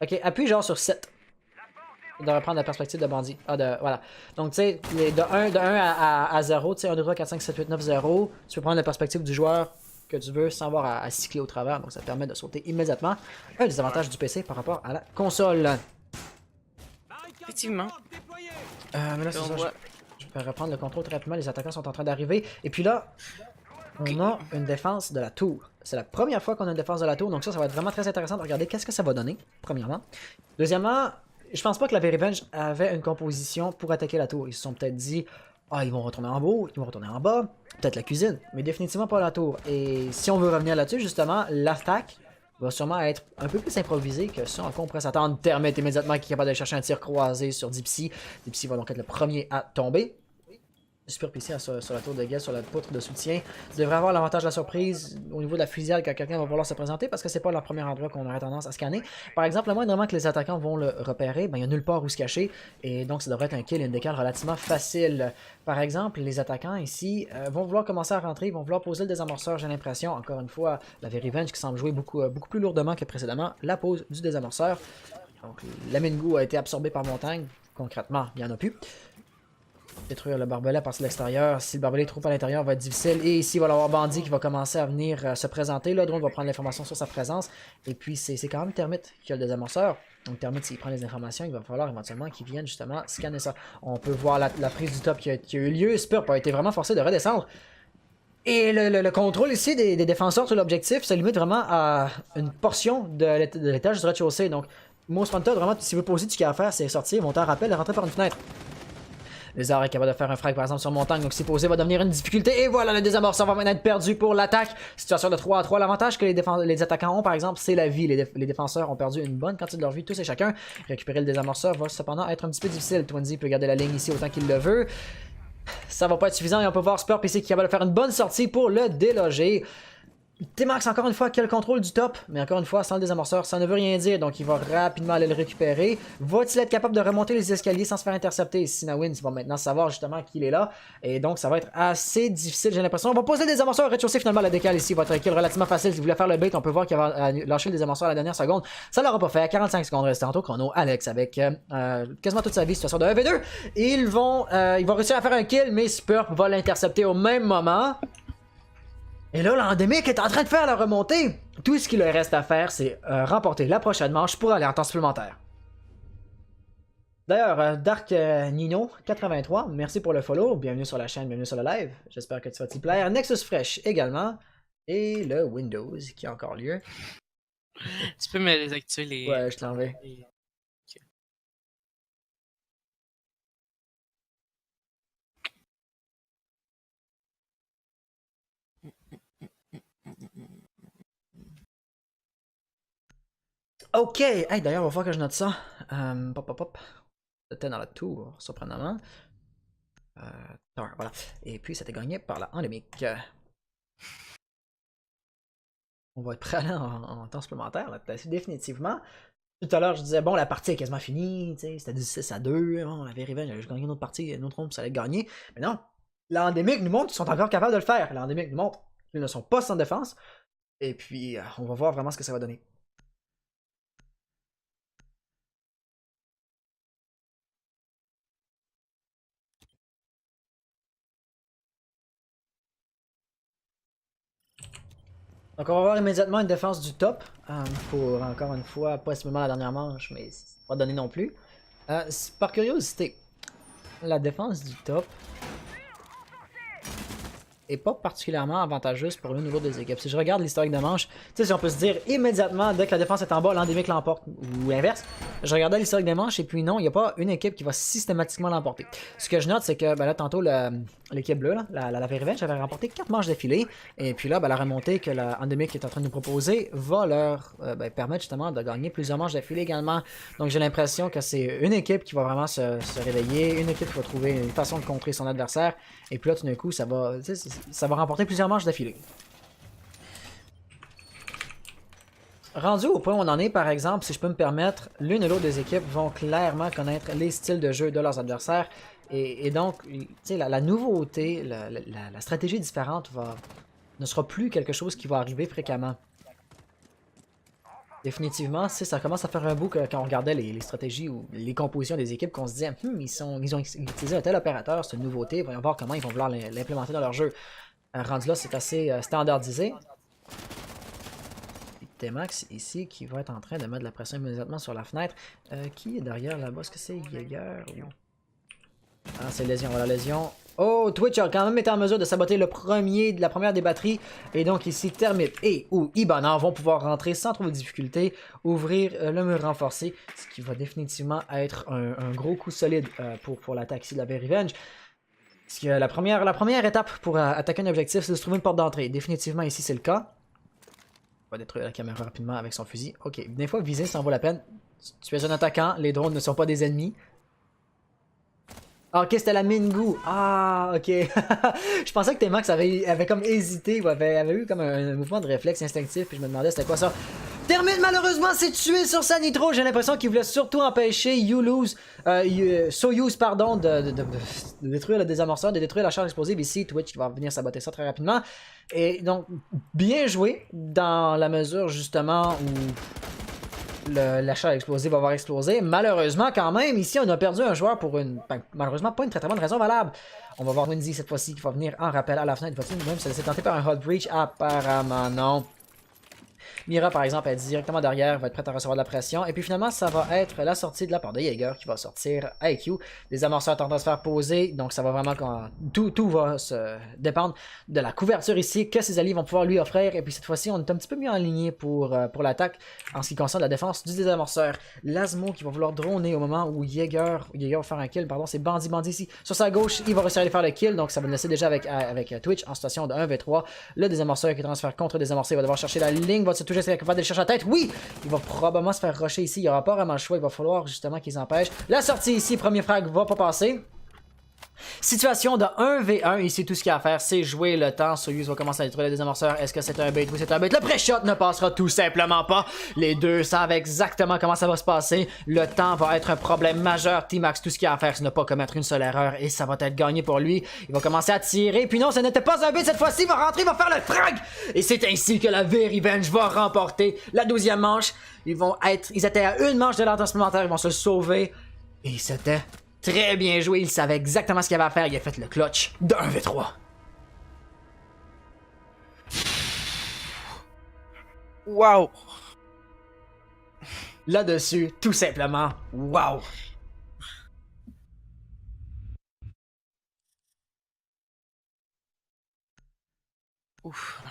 [SPEAKER 1] Ok, appuie genre sur 7. De reprendre la perspective de bandit. Voilà. Donc, tu sais, de 1 à 0, tu sais, 1, 2, 3, 4, 5, 7, 8, 9, 0. Tu peux prendre la perspective du joueur que tu veux sans avoir à cycler au travers. Donc, ça te permet de sauter immédiatement. Un des avantages du PC par rapport à la console.
[SPEAKER 3] Effectivement.
[SPEAKER 1] Mais là, c'est
[SPEAKER 3] On
[SPEAKER 1] ça.
[SPEAKER 3] voit-
[SPEAKER 1] Je vais reprendre le contrôle très rapidement. Les attaquants sont en train d'arriver. Et puis là, on a une défense de la tour. C'est la première fois qu'on a une défense de la tour. Donc ça va être vraiment très intéressant de regarder qu'est-ce que ça va donner, premièrement. Deuxièmement, je pense pas que la V-Revenge avait une composition pour attaquer la tour. Ils se sont peut-être dit, ah, ils vont retourner en haut, ils vont retourner en bas, peut-être la cuisine, mais définitivement pas la tour. Et si on veut revenir là-dessus, justement, l'attaque va sûrement être un peu plus improvisée que ce à quoi on pourrait s'attendre. Termet immédiatement qui est capable de chercher un tir croisé sur Dipsy. Dipsy va donc être le premier à tomber. Super PC sur la tour de guet, sur la poutre de soutien. Tu devrais avoir l'avantage de la surprise au niveau de la fusillade quand quelqu'un va vouloir se présenter parce que c'est pas le premier endroit qu'on aurait tendance à scanner. Par exemple, le moindrement que les attaquants vont le repérer, ben, il n'y a nulle part où se cacher et donc ça devrait être un kill et une décale relativement facile. Par exemple, les attaquants ici vont vouloir commencer à rentrer, ils vont vouloir poser le désamorceur, j'ai l'impression. Encore une fois, la V-Revenge qui semble jouer beaucoup plus lourdement que précédemment, la pose du désamorceur. Donc, la Mingu a été absorbée par Montagne. Concrètement, il n'y en a plus. Détruire le barbelé à partir de l'extérieur. Si le barbelé est trop à l'intérieur, va être difficile. Et ici, il va y avoir Bandit qui va commencer à venir se présenter. Le drone va prendre l'information sur sa présence. Et puis, c'est quand même Termite qui a le désamorceur. Donc, Termite, s'il prend les informations, il va falloir éventuellement qu'il vienne justement scanner ça. On peut voir la prise du top qui a eu lieu. Spurp a été vraiment forcé de redescendre. Et le contrôle ici des défenseurs sur l'objectif se limite vraiment à une portion de l'étage du rez-de-chaussée. Donc, Mouse Panther, vraiment, s'il veut poser tout ce qu'il y a à faire, c'est sortir, monter en rappel et rentrer par une fenêtre. Lézard est capable de faire un frag par exemple sur montagne, donc s'y poser va devenir une difficulté. Et voilà, le désamorceur va maintenant être perdu pour l'attaque. Situation de 3 à 3. L'avantage que les attaquants ont par exemple, c'est la vie. Les défenseurs ont perdu une bonne quantité de leur vie, tous et chacun. Récupérer le désamorceur va cependant être un petit peu difficile. Twinsy peut garder la ligne ici autant qu'il le veut. Ça va pas être suffisant et on peut voir Spurp ici qui est capable de faire une bonne sortie pour le déloger. T-Max encore une fois qui a le contrôle du top, mais encore une fois sans le désamorceur ça ne veut rien dire, donc il va rapidement aller le récupérer. Va-t-il être capable de remonter les escaliers sans se faire intercepter? Sinawin va maintenant savoir justement qu'il est là, et donc ça va être assez difficile j'ai l'impression. On va poser le désamorceur au rez-de-chaussée, finalement la décale ici va être un kill relativement facile. S'il voulait faire le bait, on peut voir qu'il va lâcher le désamorceur à la dernière seconde. Ça l'aura pas fait, à 45 secondes restant au chrono. Alex avec quasiment toute sa vie, situation de 1v2. Il va réussir à faire un kill, mais Spurp va l'intercepter au même moment. Et là, l'endémique est en train de faire la remontée. Tout ce qu'il leur reste à faire, c'est remporter la prochaine manche pour aller en temps supplémentaire. D'ailleurs, Dark Nino 83, merci pour le follow. Bienvenue sur la chaîne, bienvenue sur le live. J'espère que tu vas t'y plaire. Nexus Fresh également. Et le Windows qui a encore lieu.
[SPEAKER 3] Tu peux me désactiver les...
[SPEAKER 1] Ouais, je te l'envoie. Ok, hey, d'ailleurs, il va falloir que je note ça. C'était dans la tour, surprenamment. Voilà. Et puis, c'était gagné par la endémique. On va être prêt à aller en temps supplémentaire, là, définitivement. Tout à l'heure, je disais, bon, la partie est quasiment finie, c'était 16 à 2, on avait Riven, il a juste gagné une autre partie, une autre ronde, ça allait gagner. Mais non, l'endémique nous montre qu'ils sont encore capables de le faire. L'endémique nous montre qu'ils ne sont pas sans défense. Et puis, on va voir vraiment ce que ça va donner. Donc on va voir immédiatement une défense du top, pour encore une fois, possiblement la dernière manche, mais c'est pas donné non plus. Par curiosité, la défense du top est pas particulièrement avantageuse pour l'une ou l'autre des équipes. Si je regarde l'historique de manche, tu sais, si on peut se dire immédiatement, dès que la défense est en bas, l'endémique l'emporte, ou l'inverse, je regardais l'historique des manches et puis non, il n'y a pas une équipe qui va systématiquement l'emporter. Ce que je note, c'est que ben là, tantôt, l'équipe bleue, là, la Revenge avait remporté 4 manches d'affilée, et puis là, ben, la remontée que l'endémique est en train de nous proposer va leur permettre justement de gagner plusieurs manches d'affilée également. Donc j'ai l'impression que c'est une équipe qui va vraiment se réveiller, une équipe qui va trouver une façon de contrer son adversaire, et puis là, tout d'un coup, ça va remporter plusieurs manches d'affilée. Rendu au point où on en est, par exemple, si je peux me permettre, l'une et l'autre des équipes vont clairement connaître les styles de jeu de leurs adversaires. Et donc, la nouveauté, la stratégie différente ne sera plus quelque chose qui va arriver fréquemment. Définitivement, ça commence à faire un bout que quand on regardait les stratégies ou les compositions des équipes, qu'on se disait ils ont utilisé un tel opérateur, c'est une nouveauté, voyons voir comment ils vont vouloir l'implémenter dans leur jeu. Rendu là, c'est assez standardisé. T-Max ici qui va être en train de mettre de la pression immédiatement sur la fenêtre. Qui est derrière là-bas? Est-ce que c'est Jaeger ou... Ah, c'est Lésion, voilà Lésion. Oh, Twitch a quand même été en mesure de saboter la première des batteries. Et donc ici, Termite et ou Ibanan vont pouvoir rentrer sans trop de difficulté, ouvrir le mur renforcé, ce qui va définitivement être un gros coup solide pour l'attaque ici de la Revenge. Parce que la première étape pour attaquer un objectif, c'est de se trouver une porte d'entrée. Définitivement ici, c'est le cas. On va détruire la caméra rapidement avec son fusil. Ok, des fois, viser, ça en vaut la peine. Tu es un attaquant, les drones ne sont pas des ennemis. Ah, ok, c'était la Mingu. Ah, ok. Je pensais que T-Max avait comme hésité, ou avait eu comme un mouvement de réflexe instinctif, puis je me demandais c'était quoi ça. Termite malheureusement s'est tué sur sa nitro. J'ai l'impression qu'il voulait surtout empêcher Soyuz pardon, de détruire le désamorceur, de détruire la charge explosive. Ici, Twitch va venir saboter ça très rapidement. Et donc, bien joué dans la mesure justement où l'achat explosé va avoir explosé. Malheureusement, quand même, ici, on a perdu un joueur pour une... Ben, malheureusement, pas une très très bonne raison valable. On va voir Winzy cette fois-ci qui va venir en rappel à la fenêtre. Va-t-il même se laisser tenter par un hot breach? Apparemment non. Mira, par exemple, elle est directement derrière, va être prête à recevoir de la pression. Et puis finalement, ça va être la sortie de la part de Jaeger qui va sortir IQ. Des amorceurs tentent de se faire poser, donc ça va vraiment... Tout va se dépendre de la couverture ici que ses alliés vont pouvoir lui offrir. Et puis cette fois-ci, on est un petit peu mieux aligné pour l'attaque en ce qui concerne la défense du désamorceur. Lasmo qui va vouloir droner au moment où Jaeger va faire un kill, pardon, c'est Bandit ici. Sur sa gauche, il va réussir à aller faire le kill, donc ça va le laisser déjà avec Twitch en situation de 1v3. Le désamorceur qui transfère contre désamorceur, il va devoir chercher la ligne, va se toucher, est capable de chercher la tête. Oui! Il va probablement se faire rusher ici. Il n'y aura pas vraiment le choix. Il va falloir justement qu'ils empêchent. La sortie ici, premier frag, va pas passer. Situation de 1v1, ici tout ce qu'il y a à faire c'est jouer le temps. Soyuz va commencer à détruire le désamorceur. Est-ce que c'est un bait? Oui, c'est un bait. Le pré-shot ne passera tout simplement pas. Les deux savent exactement comment ça va se passer. Le temps va être un problème majeur. T-Max, tout ce qu'il y a à faire c'est ne pas commettre une seule erreur et ça va être gagné pour lui. Il va commencer à tirer. Puis non, ce n'était pas un bait cette fois-ci. Il va rentrer, il va faire le frag. Et c'est ainsi que la V-Revenge va remporter la 12e manche. Ils étaient à une manche de l'ordre supplémentaire. Ils vont se sauver. Et c'était... très bien joué, il savait exactement ce qu'il avait à faire, il a fait le clutch de 1v3.
[SPEAKER 3] Wow!
[SPEAKER 1] Là-dessus, tout simplement, wow!
[SPEAKER 3] Ouf.